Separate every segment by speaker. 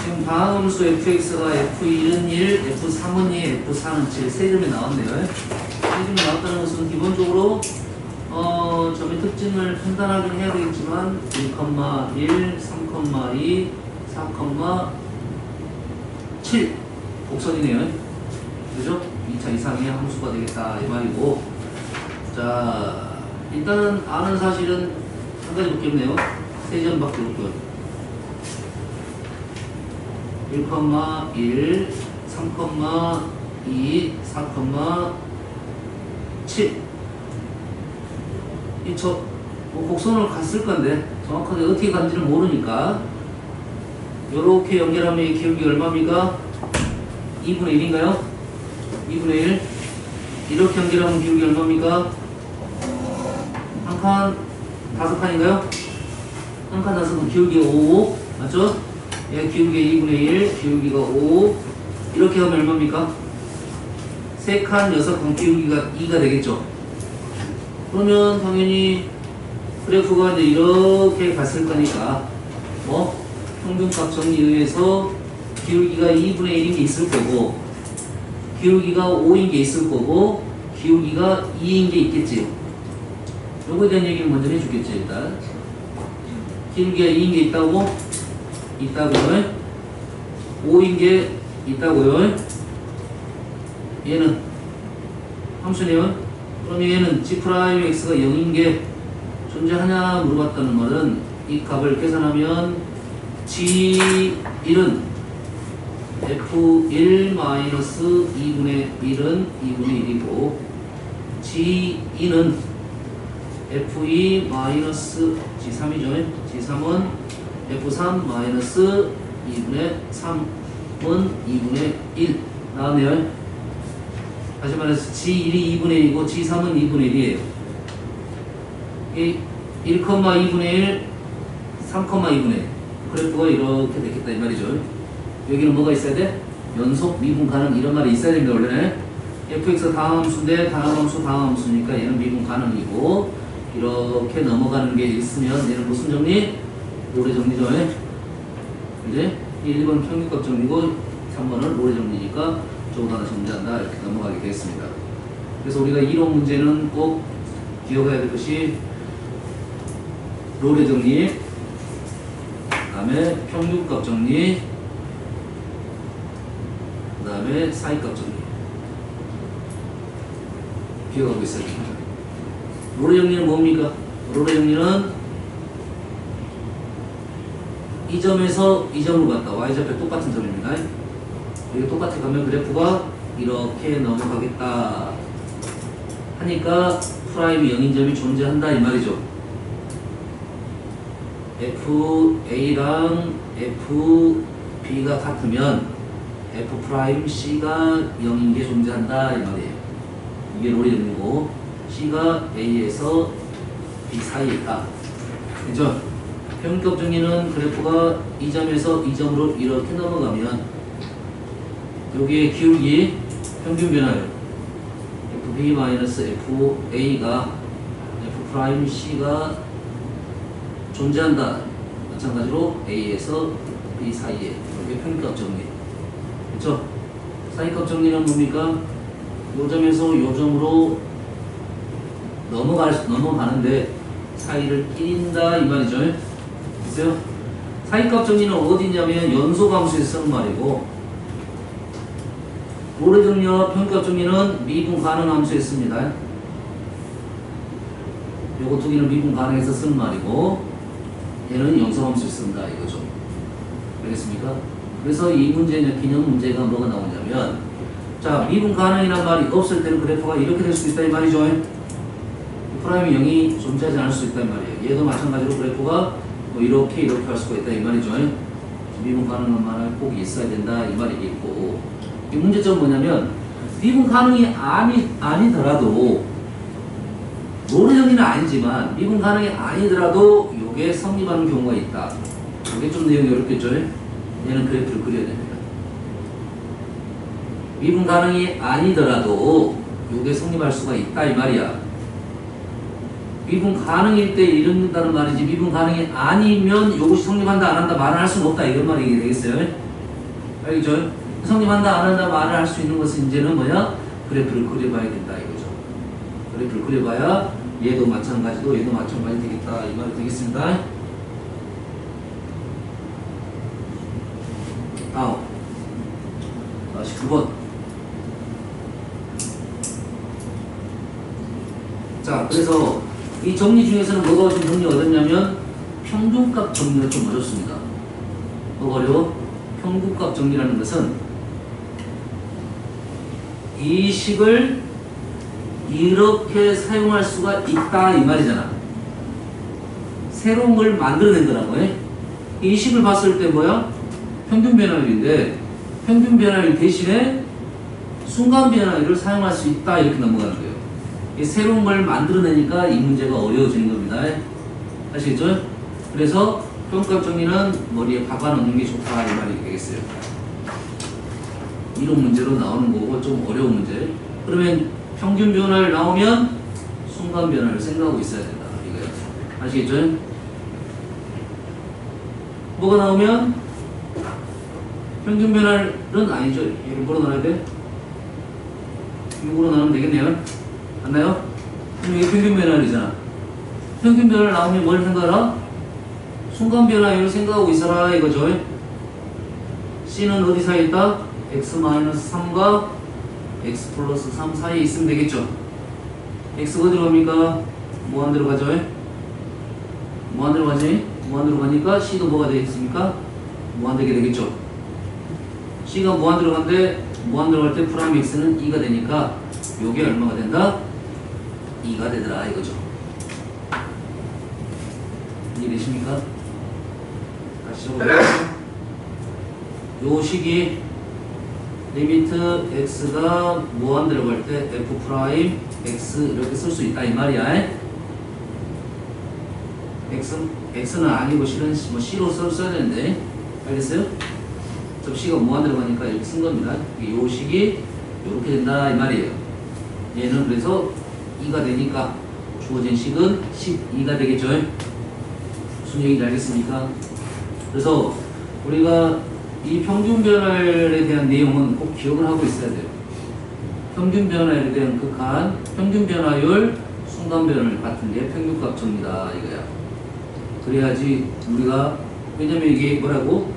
Speaker 1: 지금 다함수 fx가 f1은 1, f3은 2, f4는 7 세 점이 나왔네요. 세 점이 나왔다는 것은 기본적으로 점의 특징을 판단하긴 해야 되겠지만 1,1, 3,2, 4,7 곡선이네요. 그죠? 2차 이상의 함수가 되겠다 이 말이고, 자 일단은 아는 사실은 한 가지 밖에 없네요. 세 점밖에 없고요. 1,1, 3,2, 4,7 이저 곡선을 갔을 건데 정확하게 어떻게 간지는 모르니까 이렇게 연결하면 이 기울기 얼마입니까? 2분의 1인가요? 2분의 1 이렇게 연결하면 기울기 얼마입니까? 한 칸 5칸인가요? 한 칸 5칸 기울기 5 맞죠? 예, 기울기 2분의 1 기울기가 5 이렇게 하면 얼마입니까? 3칸 6칸 기울기가 2가 되겠죠? 그러면 당연히 그래프가 이제 이렇게 갔을 거니까 평균값 정리에 의해서 기울기가 2분의 1인 게 있을 거고 기울기가 5인 게 있을 거고 기울기가 2인 게 있겠지요. 요거에 대한 얘기를 먼저 해주겠죠. 일단 기울기가 2인 게 있다고요. 5인 게 있다고요. 얘는 함수네요. 그럼 얘는 g'x가 0인 게 존재하냐 물어봤다는 말은 이 값을 계산하면 g1은 f1 마이너스 2분의 1은 2분의 1이고 g2는 f2 마이너스 g3이죠. g3은 f3 마이너스 2분의 3은 2분의 1 나왔네요. 다시 말해서 g1이 2분의 1이고 g3은 2분의 1이에요. 이 1,2분의 1, 3,2분의 1 그래프가 이렇게 되겠다 이 말이죠. 여기는 뭐가 있어야 돼? 연속 미분 가능 이런 말이 있어야 됩니다. 원래는 fx가 다함수인데 다함수니까 얘는 미분 가능이고 이렇게 넘어가는 게 있으면 얘는 무슨 정리? 로레 정리죠. 이제 1번 평균값 정리고 3번은 로레 정리니까 저거 하나 정리한다 이렇게 넘어가게 되겠습니다. 그래서 우리가 이론 문제는 꼭 기억해야 될 것이 로레 정리, 그 다음에 평균값 정리, 그 다음에 사이값 정리 기억하고 있어야 됩니다. 로레 정리는 뭡니까? 로레 정리는 이 점에서 이 점으로 갔다 y좌표 똑같은 점입니다. 여기 똑같이 가면 그래프가 이렇게 넘어가겠다 하니까 프라임 0인 점이 존재한다 이 말이죠. FA랑 FB가 같으면 F'C가 0인 게 존재한다 이 말이에요. 이게 로레 정리고 C가 A에서 B 사이에 있다. 그죠? 평균값 정리는 그래프가 이 점에서 이 점으로 이렇게 넘어가면 여기에 기울기 평균 변화율 FB-FA가 F'C가 존재한다. 마찬가지로 A에서 B 사이에 이게 평균값 정리. 그렇죠? 사이값 정리는 뭡니까? 요 점에서 요 점으로 넘어가는데 사이를 끼린다 이 말이죠. 그죠? 사이값 정리는 어디냐면 연소함수에서 쓰는 말이고 로레 정리와 평균값 정리는 미분 가능 함수에 씁니다. 요거 두 개는 미분 가능해서 쓰는 말이고 얘는 영성함수에 쓴다 이거죠. 알겠습니까? 그래서 이 문제는 기념 문제가 뭐가 나오냐면 자 미분 가능이란 말이 없을 때는 그래프가 이렇게 될 수 있다 이 말이죠. 프라임이 0이 존재하지 않을 수 있다 이 말이에요. 얘도 마찬가지로 그래프가 뭐 이렇게 할 수가 있다 이 말이죠. 미분 가능한 말은 꼭 있어야 된다 이 말이겠고 이 문제점은 뭐냐면 미분 가능이 아니더라도 로레 정리는 아니지만 미분 가능이 아니더라도 이게 성립하는 경우가 있다. 이게 좀 내용이 어렵겠죠? 얘는 그래프를 그려야 됩니다. 미분 가능이 아니더라도 이게 성립할 수가 있다 이 말이야. 미분 가능일 때 이런다는 말이지 미분 가능이 아니면 이것이 성립한다 안 한다 말을 할 수는 없다 이런 말이 되겠어요. 알겠죠? 성립한다 안 한다 말을 할 수 있는 것은 이제는 뭐야? 그래프를 그려봐야 된다 이거죠. 그래프를 그려봐야 얘도 마찬가지도 얘도 마찬가지 되겠다 이 말이 되겠습니다. 다음 19번. 자, 그래서 이 정리 중에서는 뭐가 좀 정리 어렵냐면 평균값 정리가 좀 어렵습니다. 뭐가 어려워? 평균값 정리라는 것은 이 식을 이렇게 사용할 수가 있다 이 말이잖아. 새로운 걸 만들어낸 거라고 해. 이 식을 봤을 때 뭐야? 평균 변화율인데 평균 변화율 대신에 순간 변화율을 사용할 수 있다 이렇게 넘어가는 거예요. 이 새로운 걸 만들어내니까 이 문제가 어려워지는 겁니다. 아시겠죠? 그래서 평균값 정리는 머리에 박아놓는 게 좋다 이 말이 되겠어요. 이런 문제로 나오는 거고 좀 어려운 문제. 그러면 평균 변화를 나오면 순간 변화를 생각하고 있어야 된다 이거예요. 아시겠죠? 뭐가 나오면 평균 변화는 아니죠. 얘를 뭐로 나눠야 돼? 6으로 나누면 되겠네요. 맞나요? 그럼 이게 평균 변화율이잖아. 평균 변화를 나오면 뭘 생각하라? 순간 변화율을 생각하고 있어라 이거죠. C는 어디 사이에 있다? x-3과 x 플러스 3 사이에 있으면 되겠죠. x가 어디로 갑니까? 무한대로 가죠. 무한대로 가지? 무한대로 가니까 C도 뭐가 되겠습니까? 무한되게 되겠죠. C가 무한대로 간데 무한대로 갈 때 프라임 x는 2가 되니까 요게 얼마가 된다? 2가 되더라 이거죠. 이해되십니까? 다시 적어볼게요. 요 식이 리미트 x가 무한대로 갈 때 f 프라임 x 이렇게 쓸 수 있다 이 말이야. x는 아니고 실은 뭐 c로 써야 되는데 알겠어요? 접시가 무한대로 가니까 이렇게 쓴 겁니다. 요 식이 이렇게 된다 이 말이에요. 얘는 그래서 2가 되니까 주어진 식은 12가 되겠죠. 무슨 얘기인지 알겠습니까? 그래서 우리가 이 평균 변화율에 대한 내용은 꼭 기억을 하고 있어야 돼요. 평균 변화율에 대한 극한, 평균 변화율, 순간 변화율 같은 게 평균값 정리다 이거야. 그래야지 우리가, 왜냐면 이게 뭐라고?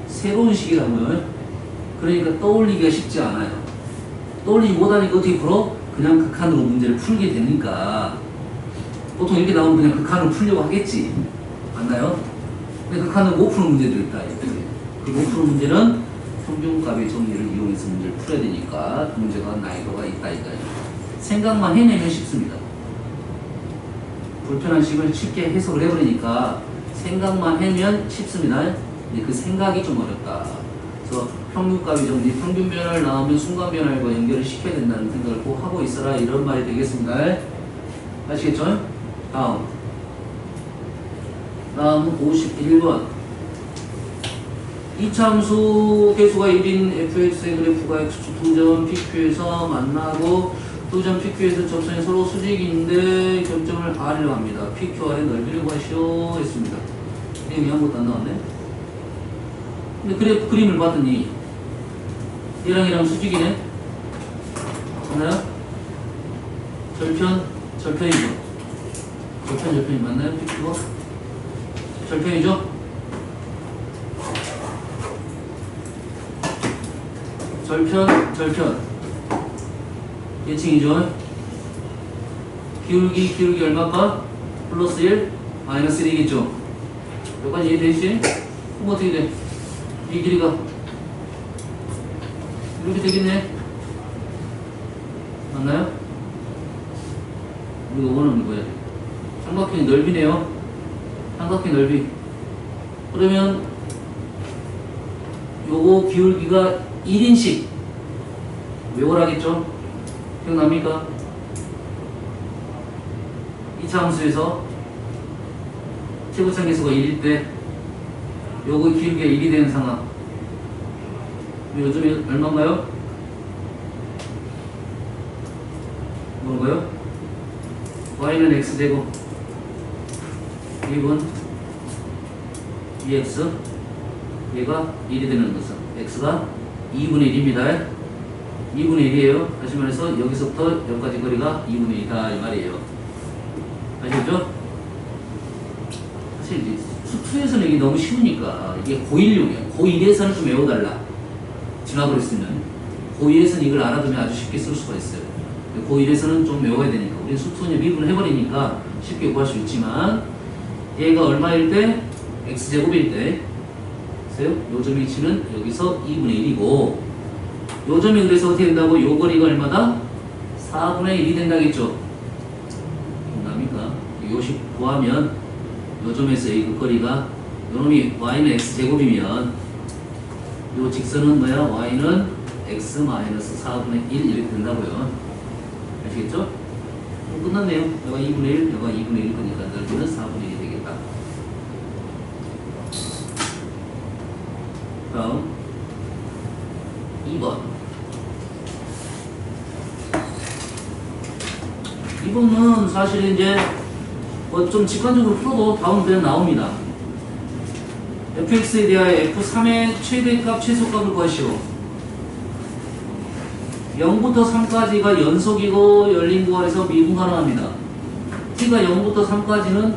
Speaker 1: 새로운 식이라고요. 그러니까 떠올리기가 쉽지 않아요. 떠올리지 못하니까 어떻게 풀어? 그냥 극한으로 문제를 풀게 되니까. 보통 이렇게 나오면 그냥 극한으로 풀려고 하겠지. 맞나요? 근데 극한으로 못 푸는 문제들이 있다. 그 못 푸는 문제는 평균값의 정리를 이용해서 문제를 풀어야 되니까 그 문제가 난이도가 있다 이거예요. 생각만 해내면 쉽습니다. 불편한 식을 쉽게 해석을 해버리니까 생각만 해면 쉽습니다. 근데 그 생각이 좀 어렵다. 그래서 평균값의 정리, 평균 변화를 나오면 순간 변화율과 연결을 시켜야 된다는 생각을 꼭 하고 있어라 이런 말이 되겠습니다. 아시겠죠? 다음 51번. 이차함수 개수가 1인 fx의 그래프가 x축 동점 PQ에서 만나고 두 점 PQ에서 접선이 서로 수직인데 점점을 R이라고 합니다. PQR의 넓이를 구하시오 했습니다. 내용이 아무것도 안 나왔네. 근데 그래프 그림을 봤더니 얘랑 수직이네. 맞나요? 절편이죠. 절편이 맞나요? PQ가? 절편이죠? 절편 예칭이죠. 기울기 얼마까? 플러스 1 마이너스 1이겠죠. 여기까지 이해되지? 그럼 어떻게 돼? 이 길이가 이렇게 되겠네. 맞나요? 우리가 원하는 거야. 삼각형의 넓이네요. 삼각형 넓이. 그러면 요거 기울기가 1인씩 외워라겠죠? 기억납니까? 2차 함수에서 최고점 계수가 1일 때 요거 기울기가 1이 되는 상황. 요즘에 얼마인가요? 뭐라고요? y는 x제곱 1분 2x 얘가 1이 되는 것은 x가 2분의 1입니다. 2분의 1이에요. 다시 말해서 여기서부터 여기까지 거리가 2분의 1이다 이 말이에요. 아시겠죠? 사실 이제 수투에서는 이게 너무 쉬우니까 이게 고1용이에요. 고1에서는 좀 외워달라. 지나버렸으면 고2에서는 이걸 알아두면 아주 쉽게 쓸 수가 있어요. 고1에서는 좀 외워야 되니까 우리 수투는 미분을 해버리니까 쉽게 구할 수 있지만 얘가 얼마일 때? x제곱일 때 보세요. 요 점 위치는 여기서 2분의 1이고 요 점이 그래서 어떻게 된다고? 요 거리가 얼마다? 4분의 1이 된다겠죠? 요식 구하면 요 점에서의 그 거리가 요놈이 y는 x제곱이면 요 직선은 뭐야? y는 x-4분의 1 이렇게 된다고요. 아시겠죠? 그럼 끝났네요. 여가 2분의 1, 여가 2분의 1 거니까 넓이는 4분의 1이 되겠다. 다음 2번. 이번은 사실 이제 뭐 좀 직관적으로 풀어도 다음 그냥 나옵니다. fx에 대하여 f3의 최대값, 최소값을 구하시오. 0부터 3까지가 연속이고 열린 구간에서 미분 가능합니다. t가 0부터 3까지는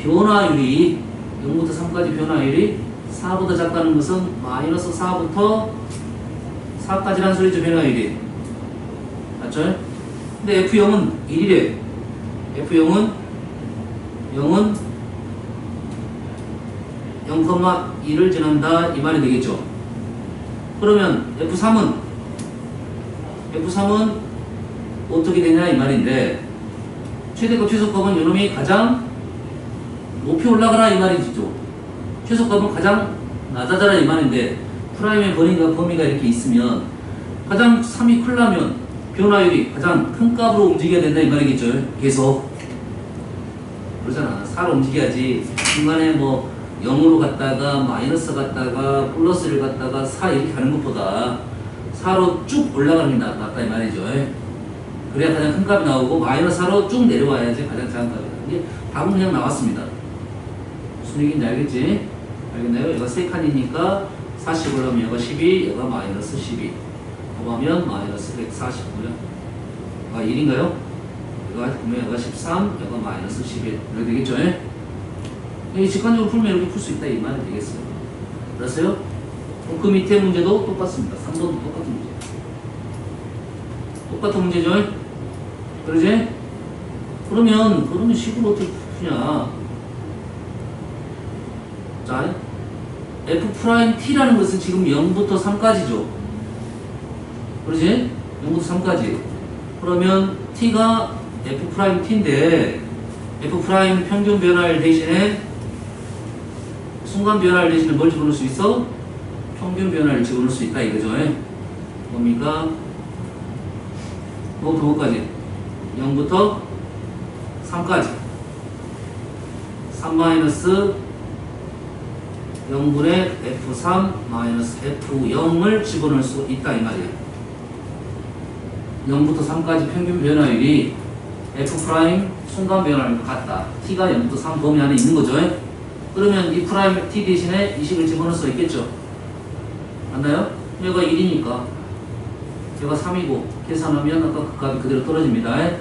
Speaker 1: 변화율이 0부터 3까지 변화율이 4보다 작다는 것은 마이너스 4부터 4까지라는 소리죠. 변화율이 맞죠? 근데 f0은 1이래. f0은 0,1을 지난다 이 말이 되겠죠. 그러면 f3은 어떻게 되냐 이 말인데 최대값 최소값은 요놈이 가장 높이 올라가라 이 말이죠. 최소값은 가장 낮아져라 이 말인데 프라임의 범위가 이렇게 있으면 가장 3이 크려면 변화율이 가장 큰 값으로 움직여야 된다 이 말이겠죠. 계속 그러잖아. 4로 움직여야지 중간에 뭐 0으로 갔다가 마이너스 갔다가 플러스를 갔다가 4 이렇게 가는 것보다 4로 쭉 올라가는 게 낫다 이 말이죠. 그래야 가장 큰 값이 나오고 마이너스 4로 쭉 내려와야지 가장 작은 값이 나옵니다. 이게 답은 그냥 나왔습니다. 무슨 얘기인지 알겠지? 알겠나요? 얘가 3칸이니까 40 올라오면 얘가 12, 얘가 마이너스 12 곱하면 마이너스 149요. 아 1인가요? 얘가 13, 얘가 마이너스 11 이렇게 되겠죠? 이 직관적으로 풀면 이렇게 풀 수 있다 이 말이 되겠어요. 알았어요? 그 밑에 문제도 똑같습니다. 3번도 똑같은 문제. 똑같은 문제죠? 그러지? 그러면 식으로 어떻게 푸냐? 자, f't라는 것은 지금 0부터 3까지죠. 그러지? 0부터 3까지. 그러면 t가 f't인데 f' 평균 변화율 대신에 순간 변화율 대신에 뭘 집어넣을 수 있어? 평균 변화를 집어넣을 수 있다 이거죠. 뭡니까? 뭐부터 뭐까지? 0부터 3까지 3-0분의 f3 마이너스 f0을 집어넣을 수 있다 이 말이에요. 0부터 3까지 평균 변화율이 f' 순간 변화율과 같다. t가 0부터 3 범위 안에 있는 거죠. 그러면 이 프라임 t 대신에 이 식을 집어넣을 수 있겠죠. 맞나요? 얘가 1이니까 얘가 3이고 계산하면 아까 그 값이 그대로 떨어집니다.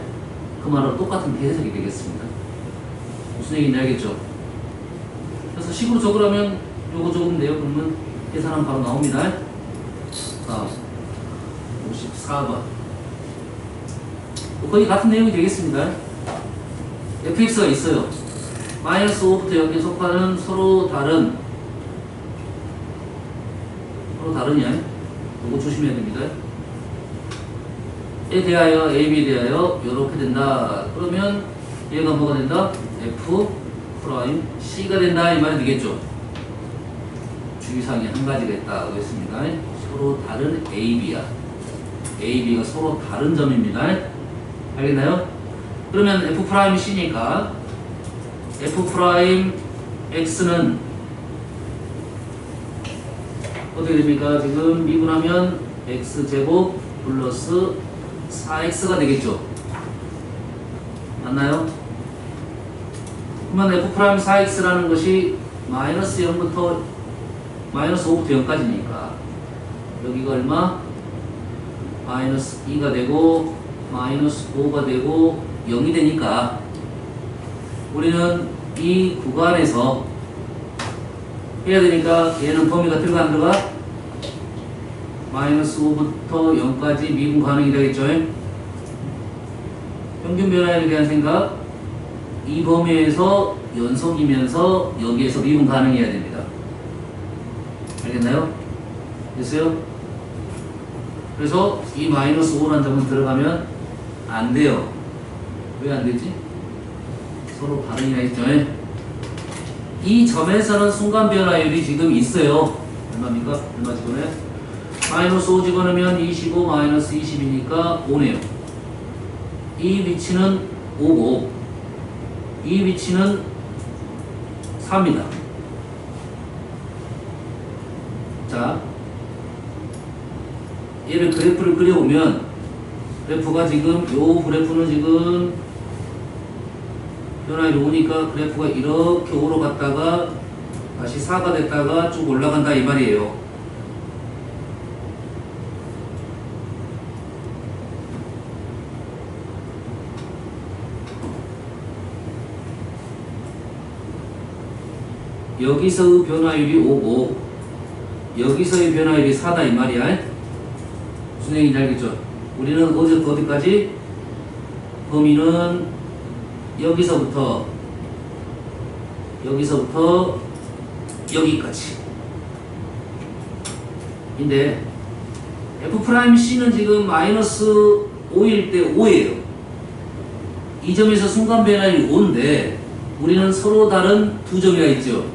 Speaker 1: 그 말은 똑같은 해석이 되겠습니다. 무슨 얘기인지 알겠죠? 그래서 식으로 적으라면 요거 적으면 돼요. 그러면 계산하면 바로 나옵니다. 자, 54번 거의 같은 내용이 되겠습니다. fx가 있어요. 마이너스 5부터 여기에 속하는 서로 다르냐? 이거 조심해야 됩니다. 에 대하여, ab에 대하여 이렇게 된다. 그러면 얘가 뭐가 된다? f'c가 된다 이 말이 되겠죠. 주의사항이 한 가지가 있다고 했습니다. 서로 다른 ab야. ab가 서로 다른 점입니다. 알겠나요? 그러면 f'c니까 f'x는 어떻게 됩니까? 지금 미분하면 x제곱 플러스 4x가 되겠죠. 맞나요? 그러면 f'4x라는 것이 마이너스 0부터 마이너스 5부터 0까지니까 여기가 얼마? 마이너스 2가 되고 마이너스 5가 되고 0이 되니까 우리는 이 구간에서 해야 되니까 얘는 범위가 들어가 안 들어가? 마이너스 5부터 0까지 미분 가능이 되겠죠? 평균 변화에 대한 생각, 이 범위에서 연속이면서 여기에서 미분 가능해야 됩니다. 알겠나요? 됐어요? 그래서 이 마이너스 5라는 점은 들어가면 안 돼요. 왜 안 되지? 서로 반응이 나 있죠? 이 점에서는 순간 변화율이 지금 있어요. 얼마입니까? 얼마 집어넣어요? 마이너스 5 집어넣으면 25 마이너스 20이니까 5네요. 이 위치는 5고 이 위치는 4입니다. 자, 얘를 그래프를 그려보면 그래프가 지금 요 그래프는 지금 변화율이 오니까 그래프가 이렇게 오로 갔다가 다시 4가 됐다가 쭉 올라간다 이 말이에요. 여기서의 변화율이 5고 여기서의 변화율이 4다 이 말이야. 무슨 얘기인지 알겠죠? 우리는 어디서부터 어디까지? 범위는 여기서부터 여기까지 인데 F'C는 지금 마이너스 5일 때 5예요. 이 점에서 순간 변화율이 5인데 우리는 서로 다른 두 점이라 있죠.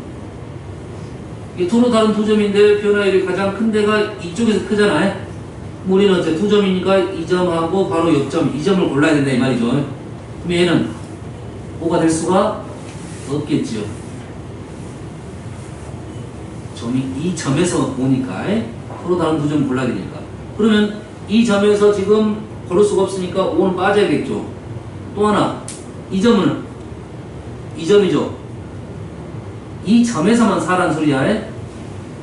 Speaker 1: 이게 서로 다른 두 점인데 변화율이 가장 큰 데가 이쪽에서 크잖아요. 우리는 어째 두 점이니까 이 점하고 바로 옆점 이 점을 골라야 된다 이 말이죠. 그럼 얘는 5가 될 수가 없겠지요. 점이 이 점에서 오니까 서로 다른 두 점 골라야 되니까. 그러면 이 점에서 지금 고를 수가 없으니까 5는 빠져야겠죠. 또 하나 이 점은 이 점이죠. 이 점에서만 4란 소리야.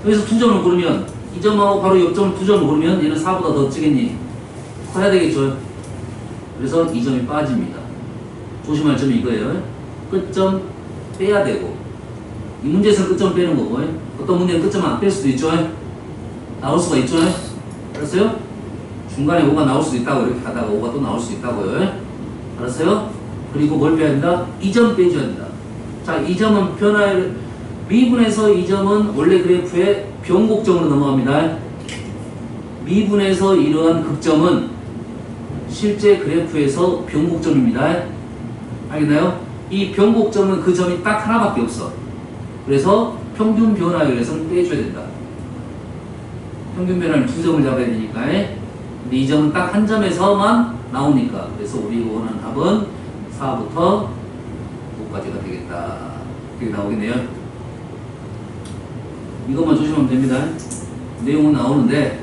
Speaker 1: 여기서 두 점을 고르면 이 점하고 바로 옆점을 두 점을 고르면 얘는 4보다 더 찌겠니? 커야 되겠죠. 그래서 이 점이 빠집니다. 조심할 점이 이거예요. 끝점 빼야 되고 이 문제에서는 끝점 빼는 거고 어떤 문제는 끝점 안 뺄 수도 있죠. 나올 수가 있죠. 알았어요? 중간에 5가 나올 수도 있다고 이렇게 가다가 5가 또 나올 수 있다고요. 알았어요? 그리고 뭘 빼야 된다? 이 점 빼줘야 된다. 자, 이 점은 변화율 미분에서 이 점은 원래 그래프의 변곡점으로 넘어갑니다. 미분에서 이러한 극점은 실제 그래프에서 변곡점입니다. 알겠나요? 이 변곡점은 그 점이 딱 하나밖에 없어. 그래서 평균 변화율에서는 빼줘야 된다. 평균 변화율 두 점을 잡아야 되니까. 근데 이 점은 딱 한 점에서만 나오니까. 그래서 우리 원하는 답은 4부터 5까지가 되겠다. 이렇게 나오겠네요. 이것만 조심하면 됩니다. 내용은 나오는데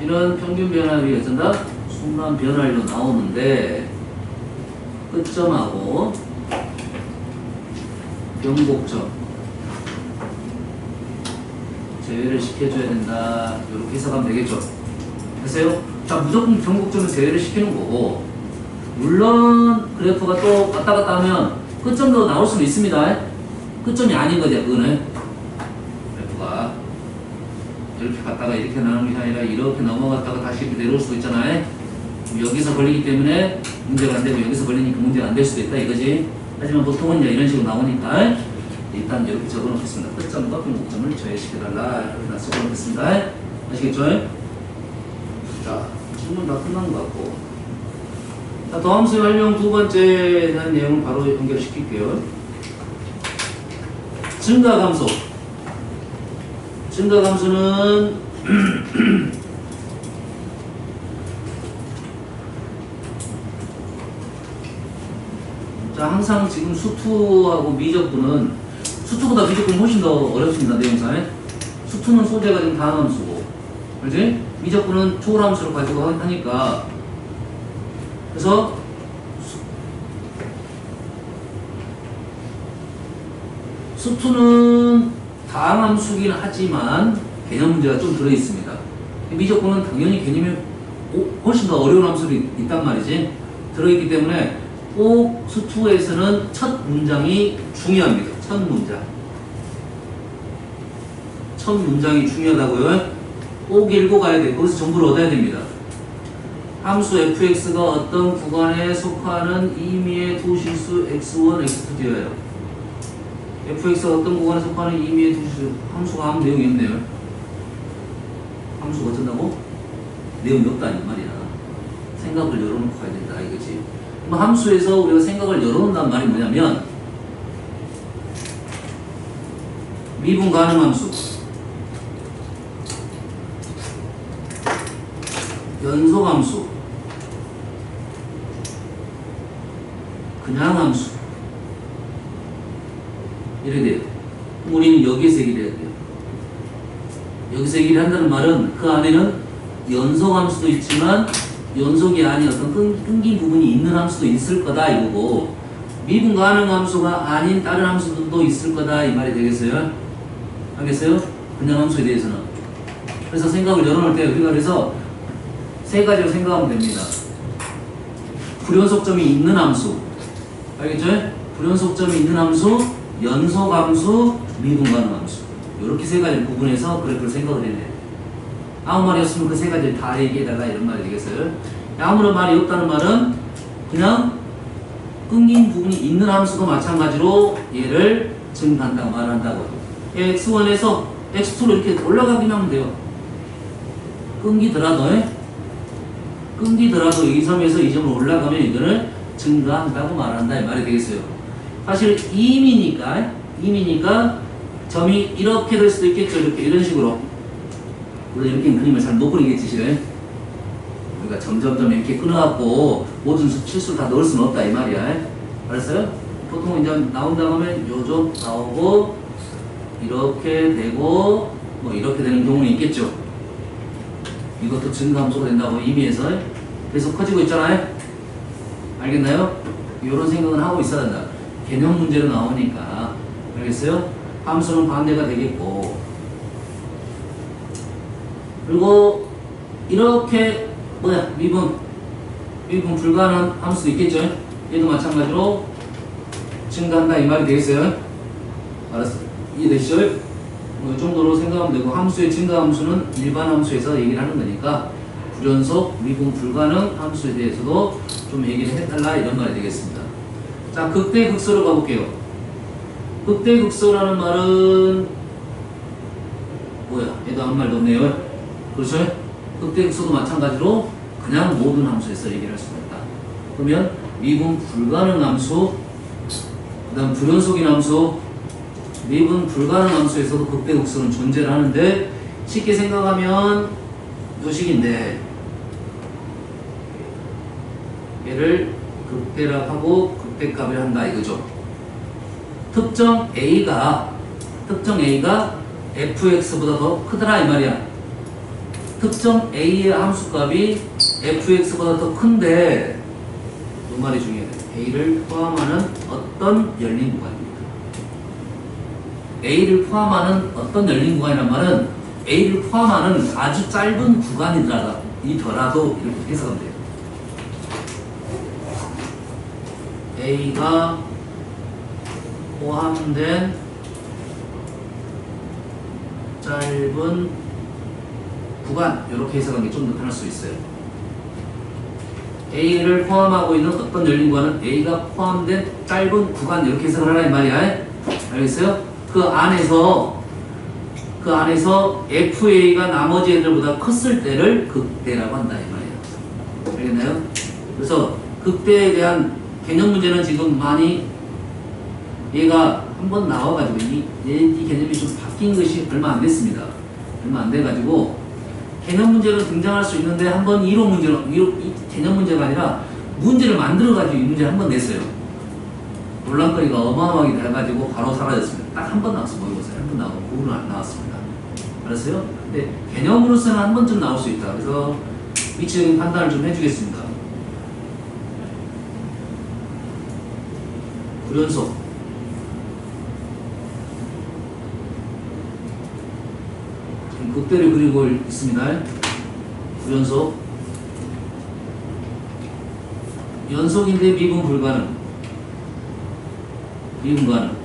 Speaker 1: 이런 평균 변화율이 어쩐다? 순간 변화율로 나오는데 끝점하고 변곡점 제외를 시켜줘야 된다. 이렇게 해석하면 되겠죠. 됐어요? 자, 무조건 변곡점은 제외를 시키는 거고 물론 그래프가 또 왔다 갔다 하면 끝점도 나올 수도 있습니다. 끝점이 아닌 거죠, 그거는. 그래프가 이렇게 갔다가 이렇게 나오는 게 아니라 이렇게 넘어갔다가 다시 이렇게 내려올 수도 있잖아요. 여기서 걸리기 때문에 문제가 안 되고 여기서 걸리니까 문제가 안 될 수도 있다 이거지. 하지만 보통은 이제 이런 식으로 나오니까 일단 이렇게 적어 놓겠습니다. 끝점과 변곡점을 제외시켜달라. 이렇게 적어 놓겠습니다. 아시겠죠? 자, 질문 다 끝난 것 같고. 자, 더함수의 활용 두 번째에 대한 내용을 바로 연결시킬게요. 증가감소. 증가감소는 자, 항상 지금 수투하고 미적분은 수투보다 미적분이 훨씬 더 어렵습니다. 내용상에. 수투는 소재가 지금 다함수고, 그렇지? 미적분은 초월함수를 가지고 하니까. 그래서 수투는 다항함수긴 하지만 개념 문제가 좀 들어있습니다. 미적분은 당연히 개념이 훨씬 더 어려운 함수들이 있단 말이지. 들어있기 때문에 꼭 수투에서는 첫 문장이 중요합니다. 첫 문장. 첫 문장이 중요하다고요. 꼭 읽고 가야 돼요. 거기서 정보를 얻어야 됩니다. 함수 fx가 어떤 구간에 속하는 임의의 도실수 x1, x2 되어요. fx가 어떤 구간에 속하는 임의의 도실수 함수가 한 내용이 없네요. 함수가 어쩐다고? 내용이 없다는 말이야. 생각을 열어놓고 가야 된다 이거지. 그럼 함수에서 우리가 생각을 열어놓는다는 말이 뭐냐면 미분 가능 함수, 연속 함수, 그냥 함수 이래 돼요. 우리는 여기에서 얘기를 해야 돼요. 여기서 얘기를 한다는 말은 그 안에는 연속 함수도 있지만 연속이 아닌 어떤 끊긴 부분이 있는 함수도 있을 거다 이거고, 미분 가능 함수가 아닌 다른 함수들도 있을 거다 이 말이 되겠어요? 알겠어요? 그냥 함수에 대해서는. 그래서 생각을 열어놓을 때 우리가 그래서 세 가지로 생각하면 됩니다. 불연속점이 있는 함수, 알겠죠? 불연속점이 있는 함수, 연속 함수, 미분 가능 함수. 이렇게 세 가지를 구분해서 그래프를 생각을 해야 돼요. 아무 말이 없으면 그 세 가지를 다 얘기해달라 이런 말이 되겠어요? 아무런 말이 없다는 말은 그냥 끊긴 부분이 있는 함수도 마찬가지로 얘를 증가한다고 말한다고. x1에서 x2로 이렇게 올라가기만 하면 돼요. 끊기더라도 이 점에서 이 점으로 올라가면 이거를 증가한다고 말한다 이 말이 되겠어요. 사실 임이니까 점이 이렇게 될 수도 있겠죠. 이런 식으로. 물론 이렇게 그림을 잘 못 그리겠지. 우리가 점점점 이렇게 끊어갖고 모든 실수를 다 넣을 수는 없다 이 말이야. 알았어요? 보통 이제 나온다고 하면 요점 나오고 이렇게 되고 뭐 이렇게 되는 경우는 있겠죠. 이것도 증가함수가 된다고 의미해서 계속 커지고 있잖아요. 알겠나요? 이런 생각은 하고 있어야 된다. 개념 문제로 나오니까. 알겠어요? 함수는 반대가 되겠고, 그리고 이렇게 미분 불가능한 함수도 있겠죠. 얘도 마찬가지로 증가한다 이 말이 되겠어요? 알았어. 이해되시죠? 이 정도로 생각하면 되고, 함수의 증가 함수는 일반 함수에서 얘기를 하는 거니까 불연속, 미분 불가능 함수에 대해서도 좀 얘기를 해달라 이런 말이 되겠습니다. 자, 극대극소로 가볼게요. 극대극소라는 말은 얘도 아무 말도 없네요. 그렇죠? 극대극소도 마찬가지로 그냥 모든 함수에서 얘기를 할 수가 있다. 그러면 미분 불가능 함수, 그 다음 불연속인 함수, 미분 불가능 함수에서도 극대극소는 존재를 하는데, 쉽게 생각하면 요식인데 얘를 극대라고 하고 극대값을 한다 이거죠. 특정 A가 fx보다 더 크더라 이 말이야. 특정 A의 함수값이 fx보다 더 큰데, 이 말이 중요해요. A를 포함하는 어떤 열린 구간입니다. A를 포함하는 어떤 열린 구간이란 말은 A를 포함하는 아주 짧은 구간이더라도 이렇게 해석하면 돼요. A가 포함된 짧은 구간, 이렇게 해석하는 게 좀 더 편할 수 있어요. A를 포함하고 있는 어떤 열린 구간은 A가 포함된 짧은 구간, 이렇게 해석을 하라 이 말이야. 알겠어요? 그 안에서 FA가 나머지 애들보다 컸을 때를 극대라고 한다 이 말이에요. 알겠나요? 그래서 극대에 대한 개념 문제는 지금 많이 얘가 한번 나와가지고 이 개념이 좀 바뀐 것이 얼마 안 됐습니다. 얼마 안 돼가지고 개념 문제로 등장할 수 있는데, 한번 이론 문제로, 개념 문제가 아니라 문제를 만들어가지고 이 문제를 한번 냈어요. 논란거리가 어마어마하게 돼가지고 바로 사라졌습니다. 딱 한 번 나왔어. 모의고사에 한 번 나오고 그 후로는 안 나왔습니다. 알았어요? 근데 개념으로서는 한 번쯤 나올 수 있다. 그래서 위치적인 판단을 좀 해주겠습니다. 불연속, 극대를 그리고 있습니다. 연속. 연속인데 미분 불가능. 미분 가능.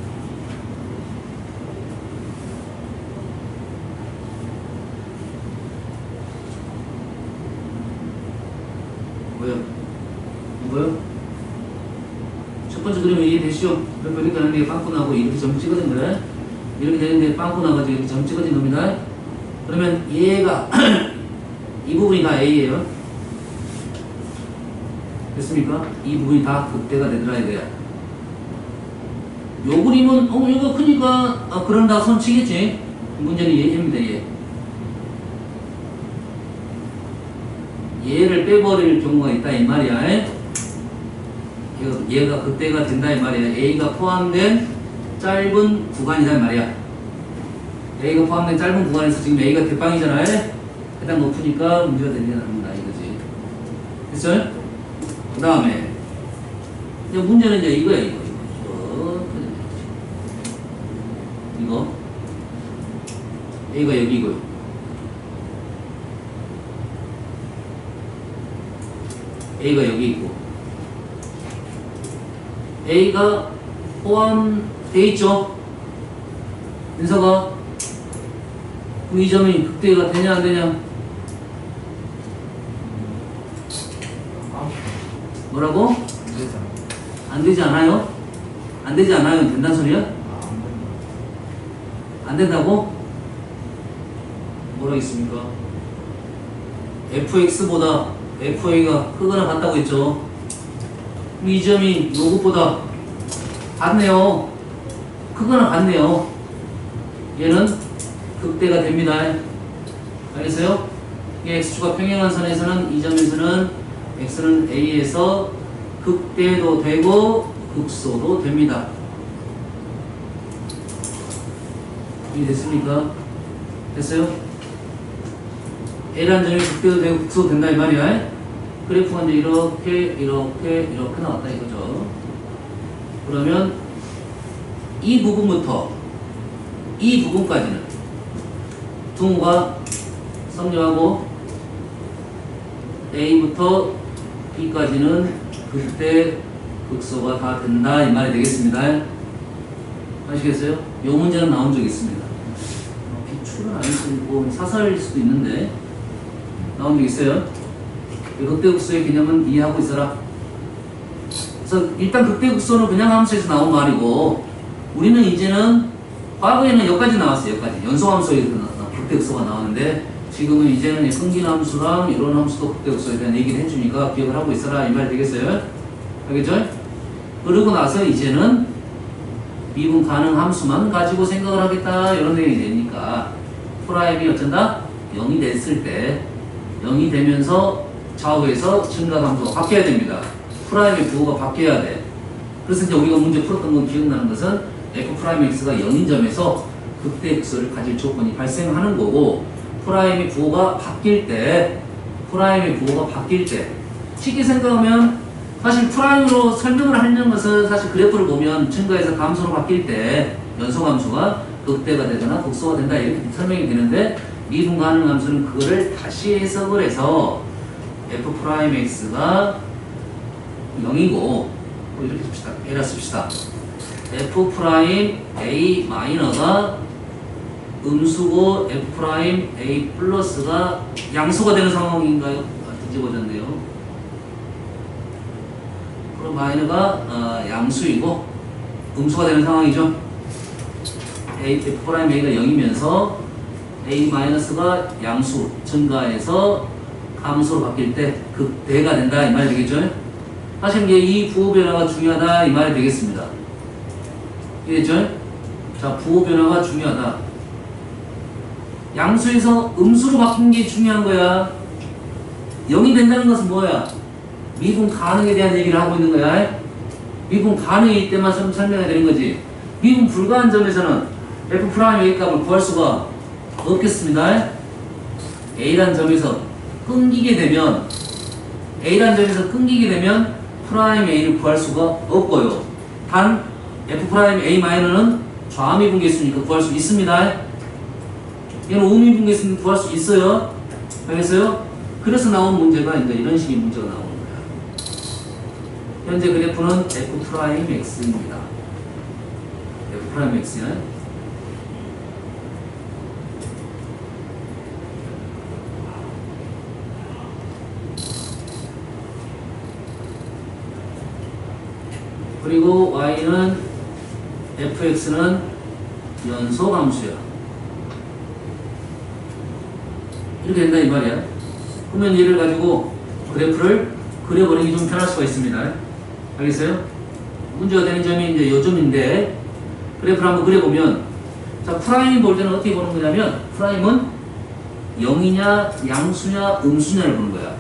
Speaker 1: 뭐요? 첫 번째 그림은 이해되시죠? 이렇게 하는데 빵꾸 나고 이렇게 점 찍어진 거야. 이렇게 되는데 빵꾸 나가지고 이렇게 점 찍어진 겁니다. 그러면 얘가 이 부분이 다 A예요. 됐습니까? 이 부분이 다 극대가 되더라 이거야. 요 그림은 이거 크니까 그런다 손 치겠지. 문제는 얘입니다. 얘를 빼버릴 경우가 있다 이 말이야. 얘가 극대가 된다 이 말이야. A가 포함된 짧은 구간이다 이 말이야. A가 포함된 짧은 구간에서 지금 A가 대빵이잖아요. 해당 높으니까 문제가 되는 겁니다 이거지. 됐어요? 그 다음에 문제는 이제 이거야 이거 A가 여기고요. A가 여기 있고 A가 포함되어 있죠? 윤서가 이 점이 극대가 되냐 안 되냐? 뭐라고? 안 되지 않아요? 안 되지 않아요? 된다는 소리야? 안 된다고? 뭐라 했습니까? fx보다 fa가 크거나 같다고 했죠? 이 점이 요것보다 같네요. 크거나 같네요. 얘는 극대가 됩니다. 알겠어요? x축과 평행한 선에서는 이 점에서는 x는 a에서 극대도 되고 극소도 됩니다. 이해됐습니까? 됐어요? a라는 점이 극대도 되고 극소도 된다 이 말이야. 그래프가 이제 이렇게 나왔다 이거죠. 그러면 이 부분부터 이 부분까지는 등호가 성립하고 A부터 B까지는 극대 극소가 다 된다 이 말이 되겠습니다. 아시겠어요? 이 문제는 나온 적이 있습니다. 비출은 아닐 수도 있고 사설일 수도 있는데 나온 적 있어요. 극대 극소의 개념은 이해하고 있어라. 그래서 일단 극대 극소는 그냥 함수에서 나온 말이고 우리는 이제는 과거에는 여기까지 나왔어요. 여기까지 연소함수에 극대 극소가 나왔는데 지금은 이제는 끊긴 함수랑 이런 함수도 극대 극소에 대한 얘기를 해주니까 기억을 하고 있어라 이 말 되겠어요? 알겠죠? 그러고 나서 이제는 미분 가능 함수만 가지고 생각을 하겠다 이런 내용이 되니까 프라임이 어쩐다? 0이 됐을 때 0이 되면서 좌우에서 증가 함수가 바뀌어야 됩니다. 프라임의 부호가 바뀌어야 돼. 그래서 이제 우리가 문제 풀었던 건 기억나는 것은 f'x가 0인 점에서 극대 극소를 가질 조건이 발생하는 거고 프라임의 부호가 바뀔 때 쉽게 생각하면 사실 프라임으로 설명을 하려는 것은 사실 그래프를 보면 증가해서 감소로 바뀔 때 연소함수가 극대가 되거나 극소가 된다 이렇게 설명이 되는데 미분 가능 함수는 그거를 다시 해석을 해서 f'x가 0이고 이렇게 씁시다. 에라 씁시다. f'A 마이너가 음수고 f'A 플러스가 양수가 되는 상황인가요? 뒤집어졌네요. 그럼 마이너가 양수이고 음수가 되는 상황이죠. f'A가 0이면서 A 마이너스가 양수 증가해서 감소로 바뀔 때 극대가 된다 이 말이 되겠죠? 사실 이제 이 부호 변화가 중요하다 이 말이 되겠습니다. 이해했죠? 자, 부호 변화가 중요하다. 양수에서 음수로 바뀐 게 중요한 거야. 0이 된다는 것은 뭐야? 미분 가능에 대한 얘기를 하고 있는 거야. 미분 가능일 때만 설명해야 되는 거지. 미분 불가한 점에서는 f'A의 값을 구할 수가 없겠습니다. A라는 점에서 끊기게 되면 프라임 A를 구할 수가 없고요. 단 f'A 마이너는 좌미분 개수니까 구할 수 있습니다. 얘는 오미분계수는 구할 수 있어요. 알겠어요? 그래서 나온 문제가 이제 이런 식의 문제가 나오는 거야. 현재 그래프는 F'X입니다. F'X야. 그리고 Y는 Fx는 연소함수야. 이렇게 된다 이 말이야. 그러면 얘를 가지고 그래프를 그려버리기 좀 편할 수가 있습니다. 알겠어요? 문제가 되는 점이 이제 요점인데 그래프를 한번 그려보면 자 프라임 볼 때는 어떻게 보는 거냐면 프라임은 0이냐 양수냐 음수냐를 보는 거야.